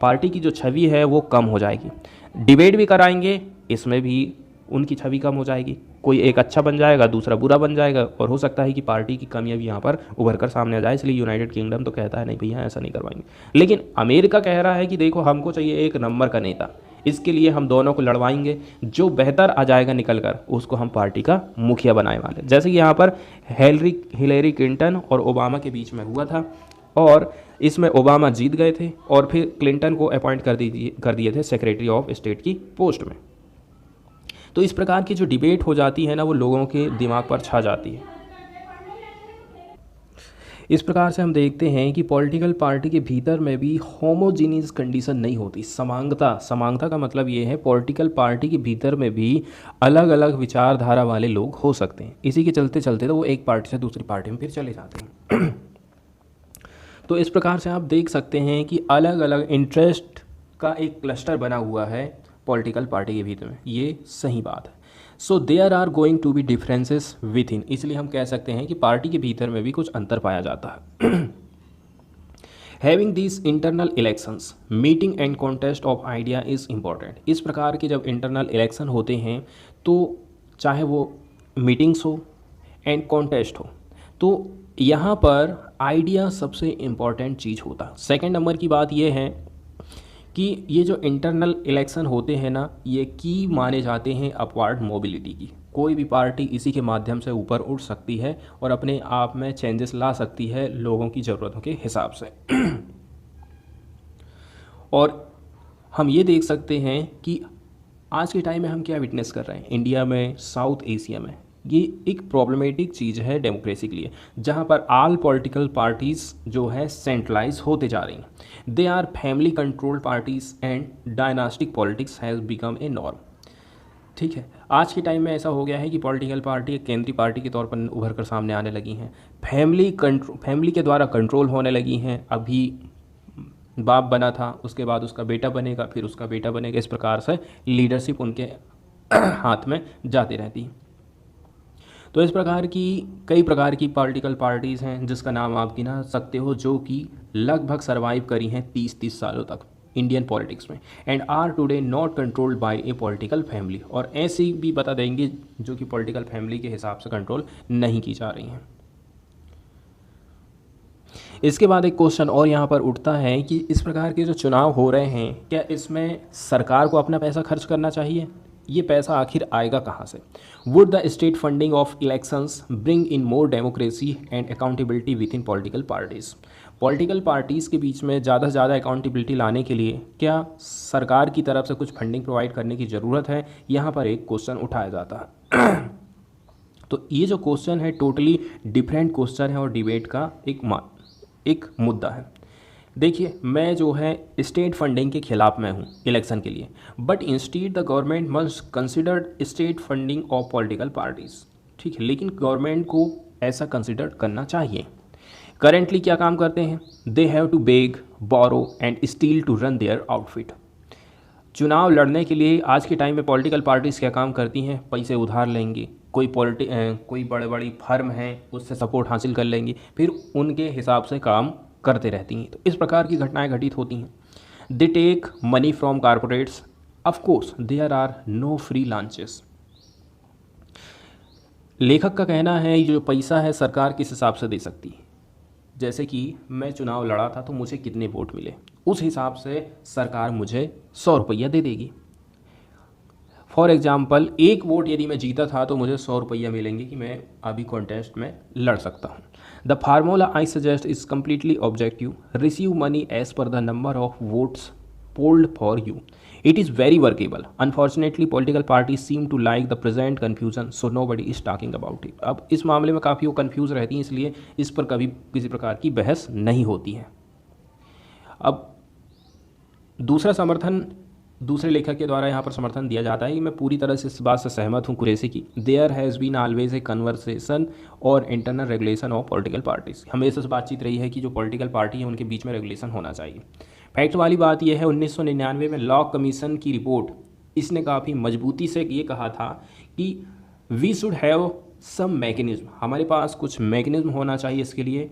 पार्टी की जो छवि है वो कम हो जाएगी। डिबेट भी कराएंगे, इसमें भी उनकी छवि कम हो जाएगी, कोई एक अच्छा बन जाएगा, दूसरा बुरा बन जाएगा, और हो सकता है कि पार्टी की कमियां भी यहाँ पर उभर कर सामने आ जाए। इसलिए यूनाइटेड किंगडम तो कहता है नहीं भैया ऐसा नहीं करवाएंगे। लेकिन अमेरिका कह रहा है कि देखो हमको चाहिए एक नंबर का नेता, इसके लिए हम दोनों को लड़वाएंगे, जो बेहतर आ जाएगा निकल कर उसको हम पार्टी का मुखिया बनाने वाले। जैसे कि यहाँ पर हिलेरी क्लिंटन और ओबामा के बीच में हुआ था, और इसमें ओबामा जीत गए थे और फिर क्लिंटन को अपॉइंट कर दिए थे सेक्रेटरी ऑफ स्टेट की पोस्ट में। तो इस प्रकार की जो डिबेट हो जाती है ना, वो लोगों के दिमाग पर छा जाती है। इस प्रकार से हम देखते हैं कि पॉलिटिकल पार्टी के भीतर में भी होमोजीनियस कंडीशन नहीं होती। समांगता का मतलब ये है पॉलिटिकल पार्टी के भीतर में भी अलग अलग विचारधारा वाले लोग हो सकते हैं। इसी के चलते चलते तो वो एक पार्टी से दूसरी पार्टी में फिर चले जाते हैं। तो इस प्रकार से आप देख सकते हैं कि अलग अलग इंटरेस्ट का एक क्लस्टर बना हुआ है पॉलिटिकल पार्टी के भीतर में, ये सही बात है। So there are going to be differences within, इसलिए हम कह सकते हैं कि पार्टी के भीतर में भी कुछ अंतर पाया जाता है। Having this internal elections meeting and contest of idea is important. इस प्रकार के जब इंटरनल इलेक्शन होते हैं तो चाहे वो मीटिंग्स हो एंड कॉन्टेस्ट हो, तो यहाँ पर आइडिया सबसे इम्पॉर्टेंट चीज़ होता। सेकेंड नंबर की बात यह है कि ये जो इंटरनल इलेक्शन होते हैं ना, ये की माने जाते हैं अपवार्ड मोबिलिटी की। कोई भी पार्टी इसी के माध्यम से ऊपर उठ सकती है और अपने आप में चेंजेस ला सकती है लोगों की ज़रूरतों के हिसाब से। और हम ये देख सकते हैं कि आज के टाइम में हम क्या विटनेस कर रहे हैं इंडिया में, साउथ एशिया में। ये एक प्रॉब्लमेटिक चीज़ है डेमोक्रेसी के लिए, जहाँ पर ऑल पॉलिटिकल पार्टीज़ जो है सेंट्रलाइज होते जा रही हैं। They are family controlled parties and dynastic politics has become a norm. ठीक है, आज के टाइम में ऐसा हो गया है कि पॉलिटिकल पार्टी एक केंद्रीय पार्टी के तौर पर उभर कर सामने आने लगी हैं। फैमिली के द्वारा कंट्रोल होने लगी हैं। अभी बाप बना था, उसके बाद उसका बेटा बनेगा, फिर उसका बेटा बनेगा। इस प्रकार से लीडरशिप उनके हाथ में जाती रहती है। तो इस प्रकार की कई प्रकार की पॉलिटिकल पार्टीज़ हैं जिसका नाम आप गिना सकते हो, जो कि लगभग सर्वाइव करी हैं 30 सालों तक इंडियन पॉलिटिक्स में, and are today not controlled by a political family. और ऐसी भी बता देंगे जो कि पॉलिटिकल फैमिली के हिसाब से कंट्रोल नहीं की जा रही हैं। इसके बाद एक क्वेश्चन और यहाँ पर उठता है कि इस प्रकार के जो चुनाव हो रहे हैं, क्या इसमें सरकार को अपना पैसा खर्च करना चाहिए? ये पैसा आखिर आएगा कहाँ से? Would the state funding of elections bring in more democracy and accountability with in political parties? Political parties के बीच में ज़्यादा से ज़्यादा अकाउंटेबिलिटी लाने के लिए क्या सरकार की तरफ से कुछ फंडिंग प्रोवाइड करने की ज़रूरत है? यहाँ पर एक क्वेश्चन उठाया जाता है। तो ये जो क्वेश्चन है टोटली डिफरेंट क्वेश्चन है और डिबेट का एक मुद्दा है। देखिए, मैं जो है स्टेट फंडिंग के खिलाफ में हूँ इलेक्शन के लिए, but instead the government must consider state funding of political parties. ठीक है, लेकिन गवर्नमेंट को ऐसा कंसिडर करना चाहिए। करेंटली क्या काम करते हैं? They have to beg, borrow and steal to run their outfit. चुनाव लड़ने के लिए आज के टाइम में पॉलिटिकल पार्टीज़ क्या काम करती हैं? पैसे उधार लेंगी, कोई बड़े बड़ी फर्म हैं उससे सपोर्ट हासिल कर लेंगी, फिर उनके हिसाब से काम करते रहती हैं। तो इस प्रकार की घटनाएं घटित होती हैं। They take money from corporates, of course there are no free lunches. लेखक का कहना है ये जो पैसा है सरकार किस हिसाब से दे सकती है। जैसे कि मैं चुनाव लड़ा था तो मुझे कितने वोट मिले, उस हिसाब से सरकार मुझे 100 रुपया दे देगी। फॉर एग्जाम्पल, एक वोट यदि मैं जीता था तो मुझे 100 रुपया मिलेंगे कि मैं अभी कॉन्टेस्ट में लड़ सकता हूँ। The formula I suggest is completely objective. Receive money as per the number of votes polled for you. It is very workable. Unfortunately political parties seem to like the present confusion, so nobody is talking about it. अब इस मामले में काफ़ी वो confuse रहती हैं, इसलिए इस पर कभी किसी प्रकार की बहस नहीं होती है। अब दूसरे लेखक के द्वारा यहाँ पर समर्थन दिया जाता है कि मैं पूरी तरह से इस बात से सहमत हूँ कुरैशी की। There has been always a conversation और internal regulation of political parties. हमेशा से बातचीत रही है कि जो पॉलिटिकल पार्टी है उनके बीच में रेगुलेशन होना चाहिए। फैक्ट वाली बात यह है 1999 में लॉ कमीशन की रिपोर्ट, इसने काफ़ी मजबूती से ये कहा था कि we should have some mechanism, हमारे पास कुछ मैकेनिज्म होना चाहिए इसके लिए।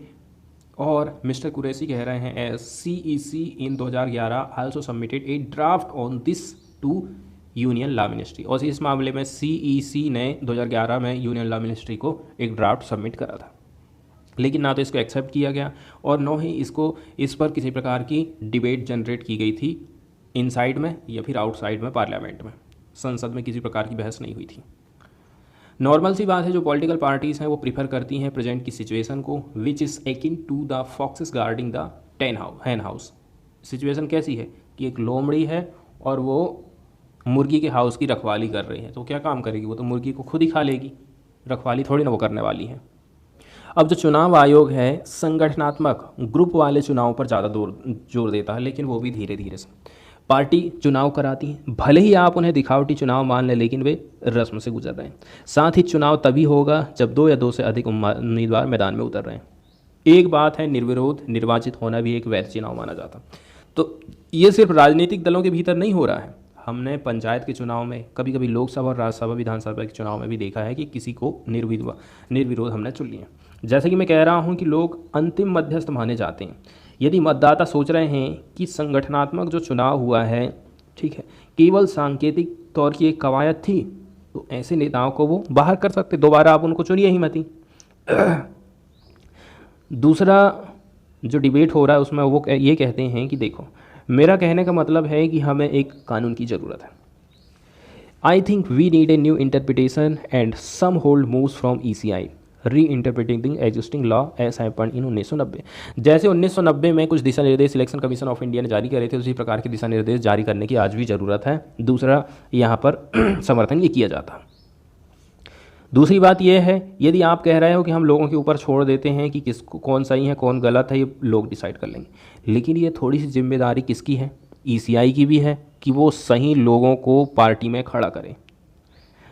और मिस्टर कुरैशी कह रहे हैं CEC in 2011 also submitted a draft on this to union law ministry, और इस मामले में CEC ने 2011 में यूनियन लॉ मिनिस्ट्री को एक ड्राफ्ट सबमिट करा था, लेकिन ना तो इसको एक्सेप्ट किया गया और न ही इस पर किसी प्रकार की डिबेट जनरेट की गई थी इनसाइड में या फिर आउटसाइड में, पार्लियामेंट में, संसद में किसी प्रकार की बहस नहीं हुई थी। नॉर्मल सी बात है, जो पॉलिटिकल पार्टीज़ हैं वो प्रीफर करती हैं प्रेजेंट की सिचुएशन को, which is akin to the foxes guarding the hen house. Situation कैसी है कि एक लोमड़ी है और वो मुर्गी के हाउस की रखवाली कर रही है, तो क्या काम करेगी, वो तो मुर्गी को खुद ही खा लेगी, रखवाली थोड़ी ना वो करने वाली है। अब जो चुनाव आयोग है संगठनात्मक ग्रुप वाले चुनाव पर ज़्यादा जोर देता है, लेकिन वो भी धीरे धीरे से पार्टी चुनाव कराती है, भले ही आप उन्हें दिखावटी चुनाव मान लें, लेकिन वे रस्म से गुजर रहे हैं। साथ ही चुनाव तभी होगा जब 2 या 2 से अधिक उम्मीदवार मैदान में उतर रहे हैं। एक बात है, निर्विरोध निर्वाचित होना भी एक वैध चुनाव माना जाता। तो ये सिर्फ राजनीतिक दलों के भीतर नहीं हो रहा है, हमने पंचायत के चुनाव में, कभी कभी लोकसभा और राज्यसभा विधानसभा के चुनाव में भी देखा है कि किसी को निर्विरोध हमने चुन लिया। जैसे कि मैं कह रहा हूं कि लोग अंतिम मध्यस्थ माने जाते हैं। यदि मतदाता सोच रहे हैं कि संगठनात्मक जो चुनाव हुआ है, ठीक है, केवल सांकेतिक तौर की एक कवायद थी, तो ऐसे नेताओं को वो बाहर कर सकते, दोबारा आप उनको चुनिए ही मत ही। दूसरा जो डिबेट हो रहा है उसमें वो ये कहते हैं कि देखो, मेरा कहने का मतलब है कि हमें एक कानून की ज़रूरत है। I think we need a new interpretation and some bold moves from ECI reinterpreting existing law as happened in 1990। जैसे 1990 में कुछ दिशा निर्देश इलेक्शन कमीशन ऑफ इंडिया ने जारी करे थे, उसी प्रकार के दिशा निर्देश जारी करने की आज भी ज़रूरत है। दूसरा यहाँ पर समर्थन ये किया जाता। दूसरी बात यह है, यदि आप कह रहे हो कि हम लोगों के ऊपर छोड़ देते हैं कि किसको कौन सही है कौन गलत है, ये लोग डिसाइड कर लेंगे, लेकिन ये थोड़ी सी जिम्मेदारी किसकी है? ECI की भी है कि वो सही लोगों को पार्टी में खड़ा करें।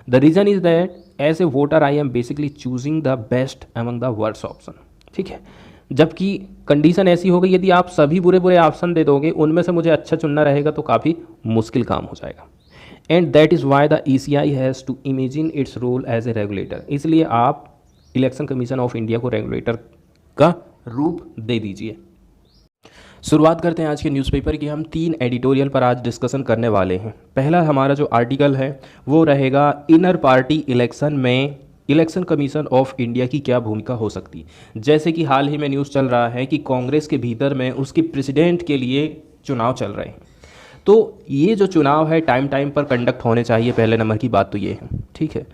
The reason is that as a voter I am basically choosing the best among the worst option, ठीक है। जबकि कंडीशन ऐसी हो गई, यदि आप सभी बुरे बुरे ऑप्शन दे दोगे, उनमें से मुझे अच्छा चुनना रहेगा तो काफ़ी मुश्किल काम हो जाएगा। And that is why the ECI has to imagine its role as a regulator. इसलिए आप इलेक्शन कमीशन ऑफ इंडिया को रेगुलेटर का रूप दे दीजिए। शुरुआत करते हैं आज के न्यूज़पेपर की। हम 3 एडिटोरियल पर आज डिस्कशन करने वाले हैं। पहला हमारा जो आर्टिकल है वो रहेगा इनर पार्टी इलेक्शन में इलेक्शन कमीशन ऑफ इंडिया की क्या भूमिका हो सकती है। जैसे कि हाल ही में न्यूज़ चल रहा है कि कांग्रेस के भीतर में उसकी प्रेसिडेंट के लिए चुनाव चल रहे हैं, तो ये जो चुनाव है टाइम पर कंडक्ट होने चाहिए। पहले नंबर की बात तो ये है, ठीक है।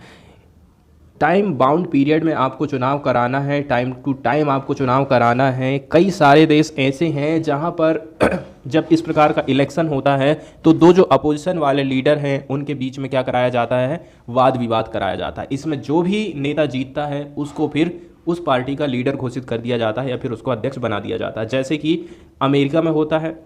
टाइम बाउंड पीरियड में आपको चुनाव कराना है, टाइम टू टाइम आपको चुनाव कराना है। कई सारे देश ऐसे हैं जहां पर जब इस प्रकार का इलेक्शन होता है तो दो जो अपोजिशन वाले लीडर हैं उनके बीच में क्या कराया जाता है, वाद विवाद कराया जाता है। इसमें जो भी नेता जीतता है उसको फिर उस पार्टी का लीडर घोषित कर दिया जाता है या फिर उसको अध्यक्ष बना दिया जाता है, जैसे कि अमेरिका में होता है।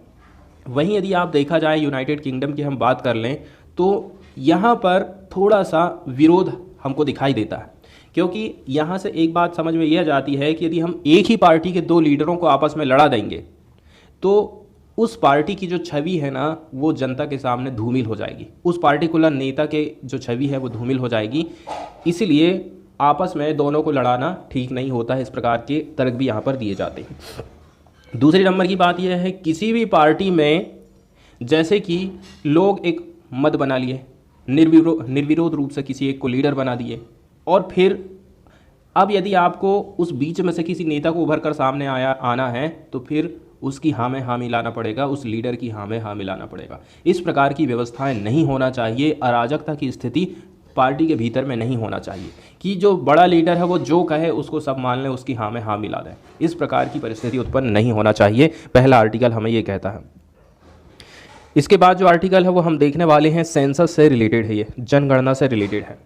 वहीं यदि आप देखा जाए यूनाइटेड किंगडम की हम बात कर लें तो यहाँ पर थोड़ा सा विरोध हमको दिखाई देता है, क्योंकि यहाँ से एक बात समझ में यह जाती है कि यदि हम एक ही पार्टी के 2 लीडरों को आपस में लड़ा देंगे तो उस पार्टी की जो छवि है ना वो जनता के सामने धूमिल हो जाएगी, उस पार्टिकुलर नेता के जो छवि है वो धूमिल हो जाएगी। इसीलिए आपस में दोनों को लड़ाना ठीक नहीं होता है। इस प्रकार के तर्क भी यहाँ पर दिए जाते हैं। दूसरी नंबर की बात यह है, किसी भी पार्टी में जैसे कि लोग एक मत बना लिए, निर्विरोध रूप से किसी एक को लीडर बना दिए, और फिर अब यदि आपको उस बीच में से किसी नेता को उभर कर सामने आना है तो फिर उसकी हाँ में हाँ मिलाना पड़ेगा, उस लीडर की हाँ में हाँ मिलाना पड़ेगा। इस प्रकार की व्यवस्थाएं नहीं होना चाहिए। अराजकता की स्थिति पार्टी के भीतर में नहीं होना चाहिए कि जो बड़ा लीडर है वो जो कहे उसको सब मान लें, उसकी हाँ में हाँ मिला दें। इस प्रकार की परिस्थिति उत्पन्न नहीं होना चाहिए। पहला आर्टिकल हमें ये कहता है। इसके बाद जो आर्टिकल है वो हम देखने वाले हैं, सेंसस से रिलेटेड है, ये जनगणना से रिलेटेड है।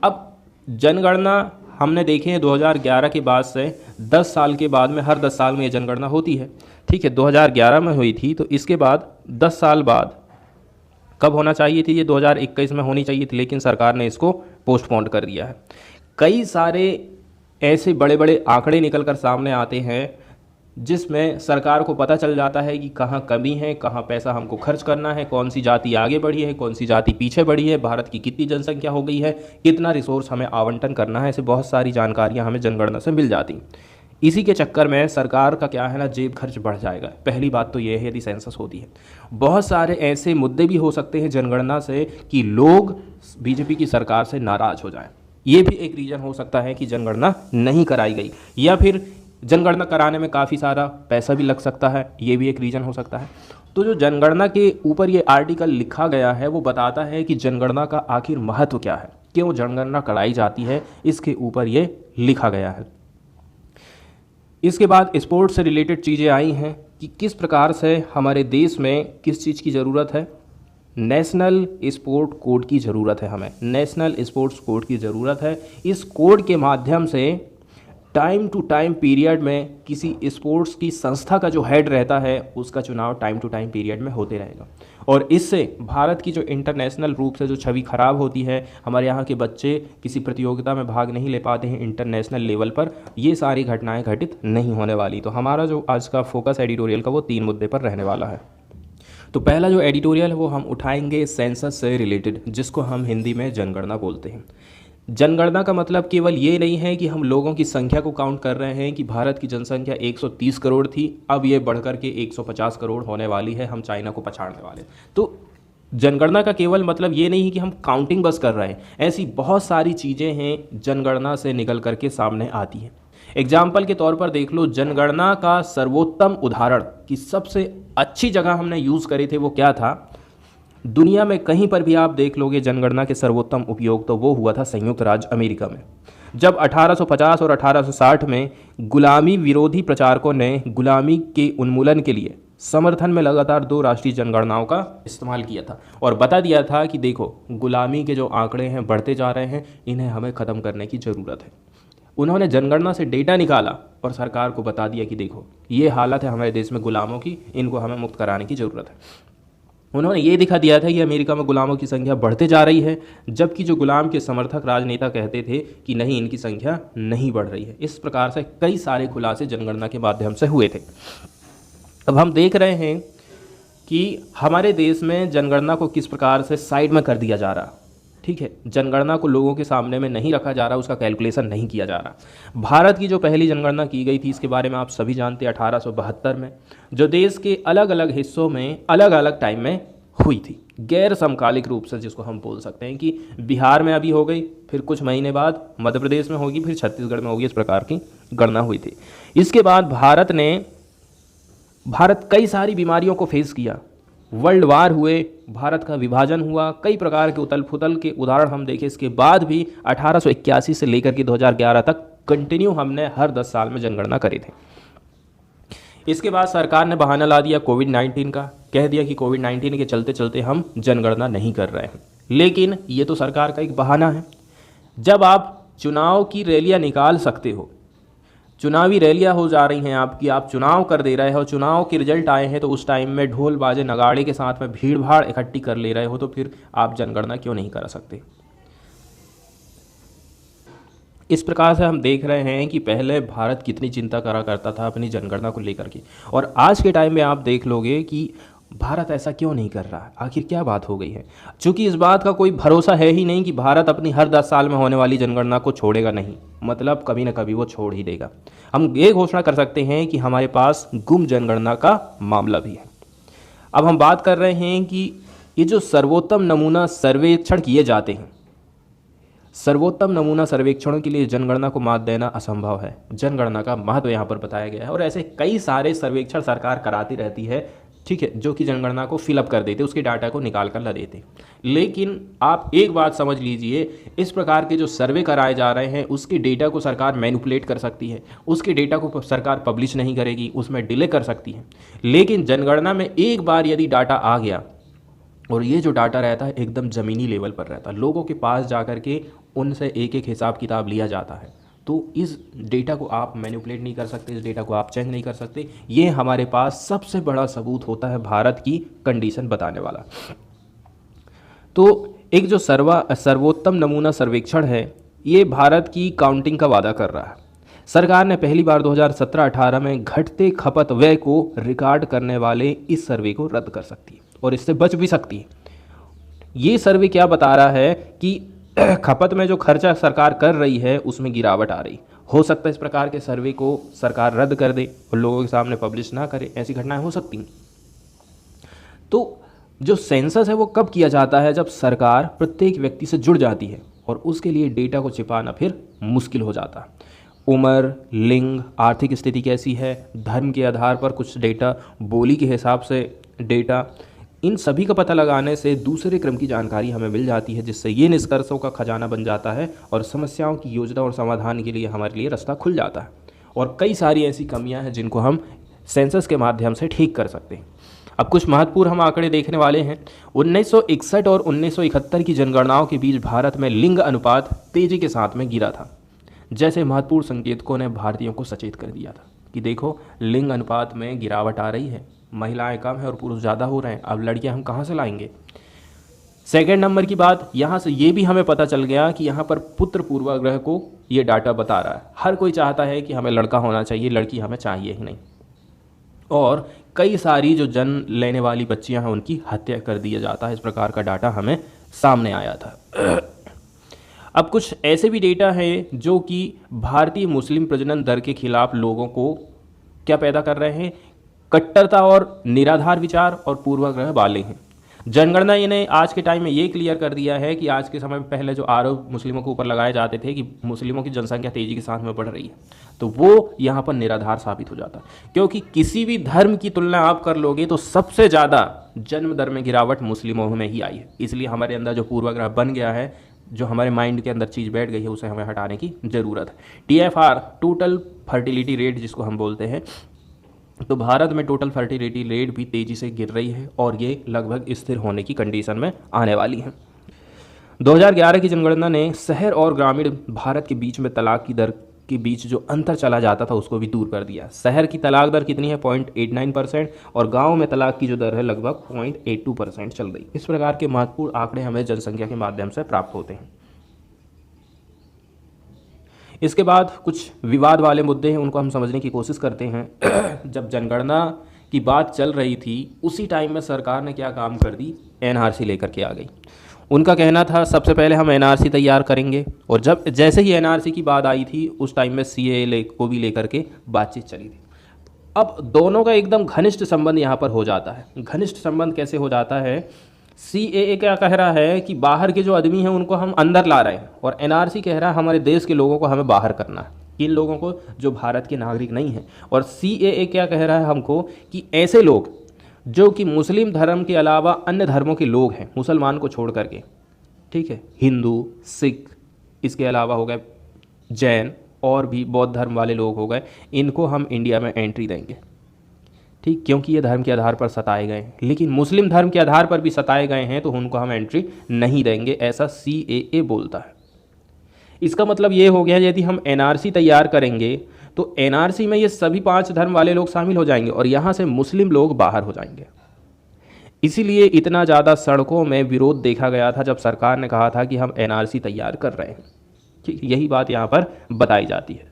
अब जनगणना हमने देखे हैं 2011 के बाद से 10 साल के बाद में, हर 10 साल में ये जनगणना होती है, ठीक है। 2011 में हुई थी, तो इसके बाद 10 साल बाद कब होना चाहिए थी, ये 2021 में होनी चाहिए थी, लेकिन सरकार ने इसको पोस्टपोन कर दिया है। कई सारे ऐसे बड़े बड़े आंकड़े निकल कर सामने आते हैं जिसमें सरकार को पता चल जाता है कि कहाँ कमी है, कहाँ पैसा हमको खर्च करना है, कौन सी जाति आगे बढ़ी है, कौन सी जाति पीछे बढ़ी है, भारत की कितनी जनसंख्या हो गई है, कितना रिसोर्स हमें आवंटन करना है। ऐसे बहुत सारी जानकारियाँ हमें जनगणना से मिल जाती। इसी के चक्कर में सरकार का क्या है ना, जेब खर्च बढ़ जाएगा। पहली बात तो ये है यदि सेंसस होती है। बहुत सारे ऐसे मुद्दे भी हो सकते हैं जनगणना से कि लोग बीजेपी की सरकार से नाराज़ हो जाएं। ये भी एक रीज़न हो सकता है कि जनगणना नहीं कराई गई, या फिर जनगणना कराने में काफ़ी सारा पैसा भी लग सकता है, ये भी एक रीज़न हो सकता है। तो जो जनगणना के ऊपर ये आर्टिकल लिखा गया है वो बताता है कि जनगणना का आखिर महत्व क्या है, क्यों जनगणना कराई जाती है, इसके ऊपर ये लिखा गया है। इसके बाद स्पोर्ट्स से रिलेटेड चीज़ें आई हैं कि किस प्रकार से हमारे देश में किस चीज़ की ज़रूरत है। नेशनल स्पोर्ट कोड की ज़रूरत है, हमें नेशनल स्पोर्ट्स कोड की ज़रूरत है। इस कोड के माध्यम से टाइम टू टाइम पीरियड में किसी स्पोर्ट्स की संस्था का जो हेड रहता है उसका चुनाव टाइम टू टाइम पीरियड में होते रहेगा, और इससे भारत की जो इंटरनेशनल रूप से जो छवि खराब होती है, हमारे यहाँ के बच्चे किसी प्रतियोगिता में भाग नहीं ले पाते हैं इंटरनेशनल लेवल पर, ये सारी घटनाएं घटित नहीं होने वाली। तो हमारा जो आज का फोकस एडिटोरियल का वो 3 मुद्दे पर रहने वाला है। तो पहला जो एडिटोरियल है वो हम उठाएंगे सेंसस से रिलेटेड, जिसको हम हिंदी में जनगणना बोलते हैं। जनगणना का मतलब केवल ये नहीं है कि हम लोगों की संख्या को काउंट कर रहे हैं कि भारत की जनसंख्या 130 करोड़ थी, अब ये बढ़कर के 150 करोड़ होने वाली है, हम चाइना को पछाड़ने वाले। तो जनगणना का केवल मतलब ये नहीं है कि हम काउंटिंग बस कर रहे हैं, ऐसी बहुत सारी चीज़ें हैं जनगणना से निकल करके सामने आती हैं। एग्जाम्पल के तौर पर देख लो, जनगणना का सर्वोत्तम उदाहरण की सबसे अच्छी जगह हमने यूज़ करे थे वो क्या था, दुनिया में कहीं पर भी आप देख लोगे जनगणना के सर्वोत्तम उपयोग तो वो हुआ था संयुक्त राज्य अमेरिका में। जब 1850 और 1860 में गुलामी विरोधी प्रचारकों ने गुलामी के उन्मूलन के लिए समर्थन में लगातार 2 राष्ट्रीय जनगणनाओं का इस्तेमाल किया था और बता दिया था कि देखो गुलामी के जो आंकड़े हैं बढ़ते जा रहे हैं, इन्हें हमें ख़त्म करने की ज़रूरत है। उन्होंने जनगणना से डेटा निकाला और सरकार को बता दिया कि देखो ये हालत है हमारे देश में गुलामों की, इनको हमें मुक्त कराने की ज़रूरत है। उन्होंने ये दिखा दिया था कि अमेरिका में गुलामों की संख्या बढ़ते जा रही है, जबकि जो गुलाम के समर्थक राजनेता कहते थे कि नहीं इनकी संख्या नहीं बढ़ रही है। इस प्रकार से कई सारे खुलासे जनगणना के माध्यम से हुए थे। अब हम देख रहे हैं कि हमारे देश में जनगणना को किस प्रकार से साइड में कर दिया जा रहा, ठीक है, जनगणना को लोगों के सामने में नहीं रखा जा रहा, उसका कैलकुलेशन नहीं किया जा रहा। भारत की जो पहली जनगणना की गई थी इसके बारे में आप सभी जानते हैं 1872 में, जो देश के अलग अलग हिस्सों में अलग अलग टाइम में हुई थी, गैर समकालिक रूप से, जिसको हम बोल सकते हैं कि बिहार में अभी हो गई, फिर कुछ महीने बाद मध्य प्रदेश में होगी, फिर छत्तीसगढ़ में होगी, इस प्रकार की गणना हुई थी। इसके बाद भारत कई सारी बीमारियों को फेस किया, वर्ल्ड वार हुए, भारत का विभाजन हुआ, कई प्रकार के उथल पुथल के उदाहरण हम देखें। इसके बाद भी 1881 से लेकर के 2011 तक कंटिन्यू हमने हर 10 साल में जनगणना करी थी। इसके बाद सरकार ने बहाना ला दिया कोविड-19 का, कह दिया कि कोविड-19 के चलते चलते हम जनगणना नहीं कर रहे हैं। लेकिन ये तो सरकार का एक बहाना है। जब आप चुनाव की रैलियां निकाल सकते हो, चुनावी रैलियां हो जा रही हैं आपकी, आप चुनाव कर दे रहे हो, चुनाव के रिजल्ट आए हैं तो उस टाइम में ढोल बाजे नगाड़े के साथ में भीड़ भाड़ इकट्ठी कर ले रहे हो, तो फिर आप जनगणना क्यों नहीं कर सकते। इस प्रकार से हम देख रहे हैं कि पहले भारत कितनी चिंता करा करता था अपनी जनगणना को लेकर के, और आज के टाइम में आप देख लोगे कि भारत ऐसा क्यों नहीं कर रहा, आखिर क्या बात हो गई है। चूंकि इस बात का कोई भरोसा है ही नहीं कि भारत अपनी हर 10 साल में होने वाली जनगणना को छोड़ेगा नहीं, मतलब कभी ना कभी वो छोड़ ही देगा। हम ये घोषणा कर सकते हैं कि हमारे पास गुम जनगणना का मामला भी है। अब हम बात कर रहे हैं कि ये जो सर्वोत्तम नमूना सर्वेक्षण किए जाते हैं, सर्वोत्तम नमूना सर्वेक्षणों के लिए जनगणना को मात देना असंभव है। जनगणना का महत्व यहाँ पर बताया गया है, और ऐसे कई सारे सर्वेक्षण सरकार कराती रहती है, ठीक है, जो कि जनगणना को फिलअप कर देते, उसके डाटा को निकाल कर ला देते। लेकिन आप एक बात समझ लीजिए, इस प्रकार के जो सर्वे कराए जा रहे हैं उसके डेटा को सरकार मैनिपुलेट कर सकती है, उसके डेटा को सरकार पब्लिश नहीं करेगी, उसमें डिले कर सकती है। लेकिन जनगणना में एक बार यदि डाटा आ गया, और ये जो डाटा रहता है एकदम ज़मीनी लेवल पर रहता है, लोगों के पास जा कर के उनसे एक एक हिसाब किताब लिया जाता है, तो इस डेटा को आप मैनिपुलेट नहीं कर सकते, इस डेटा को आप चेंज नहीं कर सकते। ये हमारे पास सबसे बड़ा सबूत होता है भारत की कंडीशन बताने वाला। तो एक जो सर्वोत्तम नमूना सर्वेक्षण है, ये भारत की काउंटिंग का वादा कर रहा है। सरकार ने पहली बार 2017-18 में घटते खपत व्यय को रिकॉर्ड करने वाले इस सर्वे को रद्द कर सकती है और इससे बच भी सकती है। ये सर्वे क्या बता रहा है कि खपत में जो खर्चा सरकार कर रही है उसमें गिरावट आ रही। हो सकता है इस प्रकार के सर्वे को सरकार रद्द कर दे और लोगों के सामने पब्लिश ना करे, ऐसी घटनाएं हो सकती हैं। तो जो सेंसस है वो कब किया जाता है? जब सरकार प्रत्येक व्यक्ति से जुड़ जाती है और उसके लिए डेटा को छिपाना फिर मुश्किल हो जाता है। उम्र, लिंग, आर्थिक स्थिति कैसी है, धर्म के आधार पर कुछ डेटा, बोली के हिसाब से डेटा, इन सभी का पता लगाने से दूसरे क्रम की जानकारी हमें मिल जाती है, जिससे ये निष्कर्षों का खजाना बन जाता है और समस्याओं की योजना और समाधान के लिए हमारे लिए रास्ता खुल जाता है। और कई सारी ऐसी कमियां हैं जिनको हम सेंसस के माध्यम से ठीक कर सकते हैं। अब कुछ महत्वपूर्ण हम आंकड़े देखने वाले हैं। 1961 और 1971 की जनगणनाओं के बीच भारत में लिंग अनुपात तेजी के साथ में गिरा था, जैसे महत्वपूर्ण संकेतकों ने भारतीयों को सचेत कर दिया था कि देखो लिंग अनुपात में गिरावट आ रही है, महिलाएं कम है और पुरुष ज़्यादा हो रहे हैं, अब लड़कियां हम कहाँ से लाएंगे। सेकेंड नंबर की बात, यहाँ से ये भी हमें पता चल गया कि यहाँ पर पुत्र पूर्वाग्रह को ये डाटा बता रहा है। हर कोई चाहता है कि हमें लड़का होना चाहिए, लड़की हमें चाहिए ही नहीं। और कई सारी जो जन्म लेने वाली बच्चियां हैं उनकी हत्या कर दिया जाता है। इस प्रकार का डाटा हमें सामने आया था। अब कुछ ऐसे भी डेटा है जो कि भारतीय मुस्लिम प्रजनन दर के खिलाफ लोगों को क्या पैदा कर रहे हैं? कट्टरता और निराधार विचार और पूर्वाग्रह वाले हैं। जनगणना ने आज के टाइम में ये क्लियर कर दिया है कि आज के समय में पहले जो आरोप मुस्लिमों के ऊपर लगाए जाते थे कि मुस्लिमों की जनसंख्या तेजी के साथ में बढ़ रही है, तो वो यहाँ पर निराधार साबित हो जाता है। क्योंकि किसी भी धर्म की तुलना आप कर लोगे तो सबसे ज़्यादा जन्म दर में गिरावट मुस्लिमों में ही आई है। इसलिए हमारे अंदर जो पूर्वाग्रह बन गया है, जो हमारे माइंड के अंदर चीज़ बैठ गई है, उसे हमें हटाने की ज़रूरत है। TFR, टोटल फर्टिलिटी रेट जिसको हम बोलते हैं, तो भारत में टोटल फर्टिलिटी रेट भी तेज़ी से गिर रही है और ये लगभग स्थिर होने की कंडीशन में आने वाली है। 2011 की जनगणना ने शहर और ग्रामीण भारत के बीच में तलाक की दर के बीच जो अंतर चला जाता था उसको भी दूर कर दिया। शहर की तलाक दर कितनी है? 0.89% और गाँव में तलाक की जो दर है लगभग 0.82% चल रही। इस प्रकार के महत्वपूर्ण आंकड़े हमें जनसंख्या के माध्यम से प्राप्त होते हैं। इसके बाद कुछ विवाद वाले मुद्दे हैं, उनको हम समझने की कोशिश करते हैं। जब जनगणना की बात चल रही थी उसी टाइम में सरकार ने क्या काम कर दी? NRC लेकर के आ गई। उनका कहना था सबसे पहले हम NRC तैयार करेंगे, और जब जैसे ही NRC की बात आई थी उस टाइम में CAA को भी लेकर के बातचीत चली थी। अब दोनों का एकदम घनिष्ठ संबंध यहाँ पर हो जाता है। घनिष्ठ संबंध कैसे हो जाता है? CAA क्या कह रहा है कि बाहर के जो आदमी हैं उनको हम अंदर ला रहे हैं, और NRC कह रहा है हमारे देश के लोगों को हमें बाहर करना है, इन लोगों को जो भारत के नागरिक नहीं हैं। और CAA क्या कह रहा है हमको कि ऐसे लोग जो कि मुस्लिम धर्म के अलावा अन्य धर्मों के लोग हैं, मुसलमान को छोड़ करके, ठीक है, हिंदू, सिख, इसके अलावा हो गए जैन और भी बौद्ध धर्म वाले लोग हो गए, इनको हम इंडिया में एंट्री देंगे, ठीक, क्योंकि ये धर्म के आधार पर सताए गए हैं। लेकिन मुस्लिम धर्म के आधार पर भी सताए गए हैं तो उनको हम एंट्री नहीं देंगे, ऐसा CAA बोलता है। इसका मतलब ये हो गया यदि हम NRC तैयार करेंगे तो NRC में ये सभी 5 धर्म वाले लोग शामिल हो जाएंगे और यहाँ से मुस्लिम लोग बाहर हो जाएंगे। इसीलिए इतना ज़्यादा सड़कों में विरोध देखा गया था जब सरकार ने कहा था कि हम NRC तैयार कर रहे हैं। ठीक, यही बात यहाँ पर बताई जाती है।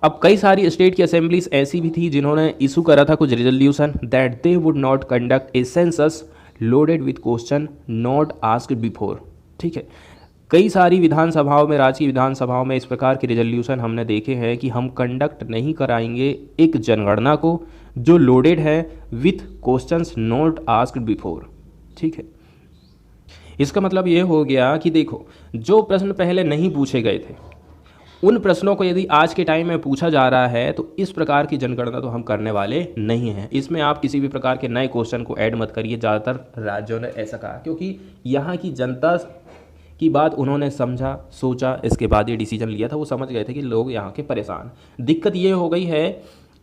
अब कई सारी स्टेट की असेंबलीज ऐसी भी थी जिन्होंने इशू करा था कुछ resolution that they would not conduct a census loaded with question not asked before. ठीक है, कई सारी विधानसभाओं में, राज्य की विधानसभाओं में इस प्रकार के रिजोल्यूशन हमने देखे हैं कि हम कंडक्ट नहीं कराएंगे एक जनगणना को जो लोडेड है with questions not asked before. ठीक है, इसका मतलब ये हो गया कि देखो, जो प्रश्न पहले नहीं पूछे गए थे उन प्रश्नों को यदि आज के टाइम में पूछा जा रहा है तो इस प्रकार की जनगणना तो हम करने वाले नहीं हैं। इसमें आप किसी भी प्रकार के नए क्वेश्चन को ऐड मत करिए। ज़्यादातर राज्यों ने ऐसा कहा क्योंकि यहाँ की जनता की बात उन्होंने समझा, सोचा, इसके बाद ये डिसीजन लिया था। वो समझ गए थे कि लोग यहाँ के परेशान। दिक्कत ये हो गई है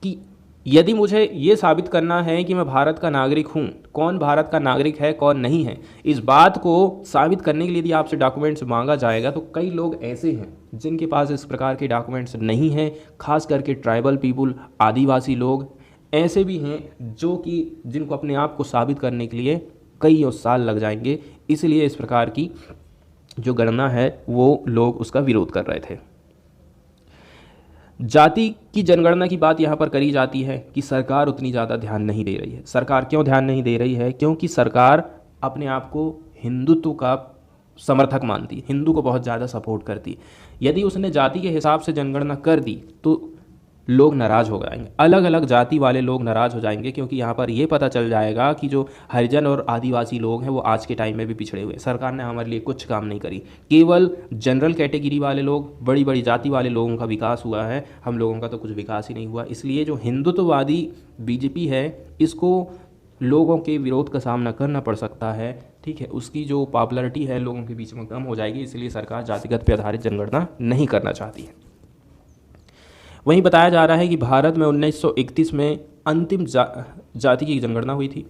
कि यदि मुझे ये साबित करना है कि मैं भारत का नागरिक हूँ, कौन भारत का नागरिक है कौन नहीं है, इस बात को साबित करने के लिए यदि आपसे डॉक्यूमेंट्स मांगा जाएगा तो कई लोग ऐसे हैं जिनके पास इस प्रकार के डॉक्यूमेंट्स नहीं हैं। खास करके ट्राइबल पीपुल, आदिवासी लोग ऐसे भी हैं जो कि जिनको अपने आप को साबित करने के लिए कई साल लग जाएंगे। इसलिए इस प्रकार की जो गणना है वो लोग उसका विरोध कर रहे थे। जाति की जनगणना की बात यहाँ पर करी जाती है कि सरकार उतनी ज़्यादा ध्यान नहीं दे रही है। सरकार क्यों ध्यान नहीं दे रही है? क्योंकि सरकार अपने आप को हिंदुत्व का समर्थक मानती, हिंदू को बहुत ज़्यादा सपोर्ट करती। यदि उसने जाति के हिसाब से जनगणना कर दी तो लोग नाराज़ हो जाएंगे, अलग अलग जाति वाले लोग नाराज़ हो जाएंगे, क्योंकि यहाँ पर ये पता चल जाएगा कि जो हरिजन और आदिवासी लोग हैं वो आज के टाइम में भी पिछड़े हुए हैं। सरकार ने हमारे लिए कुछ काम नहीं करी, केवल जनरल कैटेगरी वाले लोग, बड़ी बड़ी जाति वाले लोगों का विकास हुआ है, हम लोगों का तो कुछ विकास ही नहीं हुआ। इसलिए जो हिंदुत्ववादी बीजेपी है इसको लोगों के विरोध का सामना करना पड़ सकता है, ठीक है। उसकी जो पॉपुलैरिटी है लोगों के बीच में कम हो जाएगी, इसलिए सरकार जातिगत पर आधारित जनगणना नहीं करना चाहती है। वहीं बताया जा रहा है कि भारत में 1931 में अंतिम जाति की जनगणना हुई थी।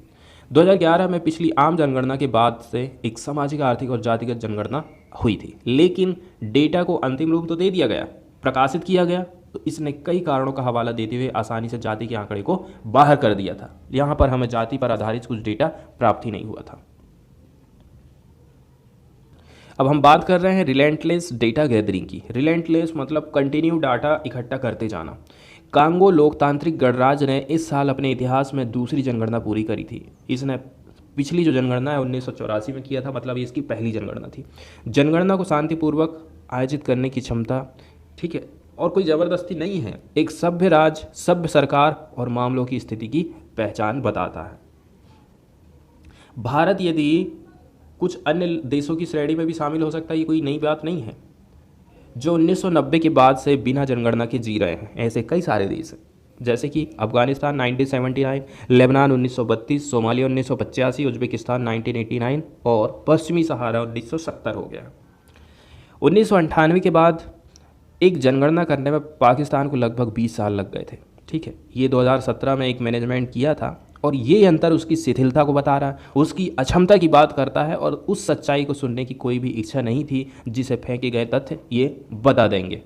2011 में पिछली आम जनगणना के बाद से एक सामाजिक, आर्थिक और जातिगत जनगणना हुई थी, लेकिन डेटा को अंतिम रूप तो दे दिया गया, प्रकाशित किया गया, तो इसने कई कारणों का हवाला देते हुए आसानी से जाति के आंकड़े को बाहर कर दिया था। यहाँ पर हमें जाति पर आधारित कुछ डेटा प्राप्त ही नहीं हुआ था। अब हम बात कर रहे हैं रिलेंटलेस डेटा गैदरिंग की। रिलेंटलेस मतलब कंटिन्यू डाटा इकट्ठा करते जाना। कांगो लोकतांत्रिक गणराज्य ने इस साल अपने इतिहास में दूसरी जनगणना पूरी करी थी। इसने पिछली जो जनगणना है 1984 में किया था, मतलब ये इसकी पहली जनगणना थी। जनगणना को शांतिपूर्वक आयोजित करने की क्षमता, ठीक है, और कोई ज़बरदस्ती नहीं है, एक सभ्य राज्य, सभ्य सरकार और मामलों की स्थिति की पहचान बताता है। भारत यदि कुछ अन्य देशों की श्रेणी में भी शामिल हो सकता है, ये कोई नई बात नहीं है। जो 1990 के बाद से बिना जनगणना के जी रहे हैं, ऐसे कई सारे देश हैं, जैसे कि अफगानिस्तान 1979, लेबनान 1932, सोमालिया 1985, उज्बेकिस्तान 1989 और पश्चिमी सहारा 1970 हो गया। 1998 के बाद एक जनगणना करने में पाकिस्तान को लगभग 20 साल लग गए थे, ठीक है। ये 2017 में एक मैनेजमेंट किया था, और ये अंतर उसकी शिथिलता को बता रहा है, उसकी अक्षमता की बात करता है, और उस सच्चाई को सुनने की कोई भी इच्छा नहीं थी जिसे फेंके गए तथ्य ये बता देंगे।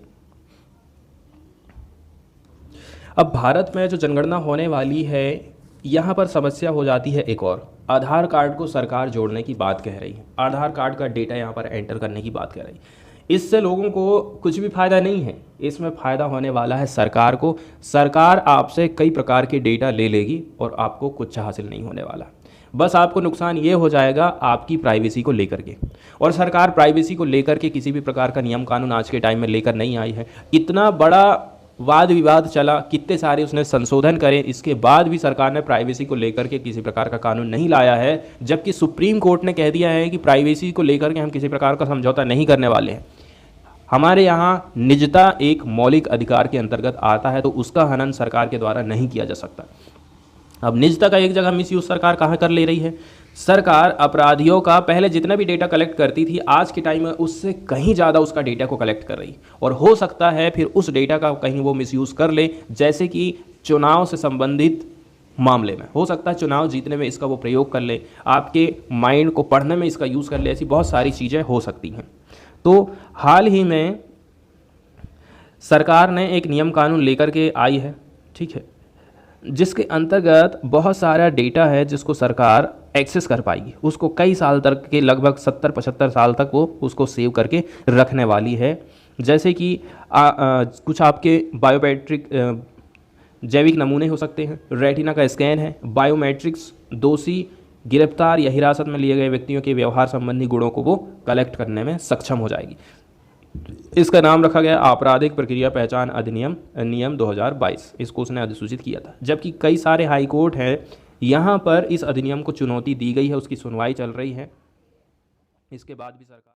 अब भारत में जो जनगणना होने वाली है, यहाँ पर समस्या हो जाती है एक और, आधार कार्ड को सरकार जोड़ने की बात कह रही है, आधार कार्ड का डेटा यहाँ पर एंटर करने की बात कह रही है। इससे लोगों को कुछ भी फायदा नहीं है, इसमें फ़ायदा होने वाला है सरकार को। सरकार आपसे कई प्रकार के डेटा ले लेगी और आपको कुछ हासिल नहीं होने वाला। बस आपको नुकसान ये हो जाएगा आपकी प्राइवेसी को लेकर के, और सरकार प्राइवेसी को लेकर के किसी भी प्रकार का नियम कानून आज के टाइम में लेकर नहीं आई है। इतना बड़ा वाद विवाद चला, कितने सारे उसने संशोधन करे, इसके बाद भी सरकार ने प्राइवेसी को लेकर के किसी प्रकार का कानून नहीं लाया है, जबकि सुप्रीम कोर्ट ने कह दिया है कि प्राइवेसी को लेकर के हम किसी प्रकार का समझौता नहीं करने वाले हैं। हमारे यहाँ निजता एक मौलिक अधिकार के अंतर्गत आता है, तो उसका हनन सरकार के द्वारा नहीं किया जा सकता। अब निजता का एक जगह मिसयूज सरकार कहाँ कर ले रही है? सरकार अपराधियों का पहले जितना भी डेटा कलेक्ट करती थी, आज के टाइम में उससे कहीं ज़्यादा उसका डेटा को कलेक्ट कर रही, और हो सकता है फिर उस डेटा का कहीं वो मिसयूज़ कर ले, जैसे कि चुनाव से संबंधित मामले में हो सकता है चुनाव जीतने में इसका वो प्रयोग कर ले, आपके माइंड को पढ़ने में इसका यूज़ कर ले, ऐसी बहुत सारी चीज़ें हो सकती हैं। तो हाल ही में सरकार ने एक नियम कानून लेकर के आई है, ठीक है, जिसके अंतर्गत बहुत सारा डेटा है जिसको सरकार एक्सेस कर पाएगी, उसको कई साल तक के, लगभग 70-75 साल तक वो उसको सेव करके रखने वाली है। जैसे कि कुछ आपके बायोमेट्रिक जैविक नमूने हो सकते हैं, रेटिना का स्कैन है, बायोमेट्रिक्स, दोषी, गिरफ्तार या हिरासत में लिए गए व्यक्तियों के व्यवहार संबंधी गुणों को वो कलेक्ट करने में सक्षम हो जाएगी। इसका नाम रखा गया आपराधिक प्रक्रिया पहचान अधिनियम नियम 2022, इसको उसने अधिसूचित किया था। जबकि कई सारे हाई कोर्ट हैं, यहाँ पर इस अधिनियम को चुनौती दी गई है, उसकी सुनवाई चल रही है। इसके बाद भी सरकार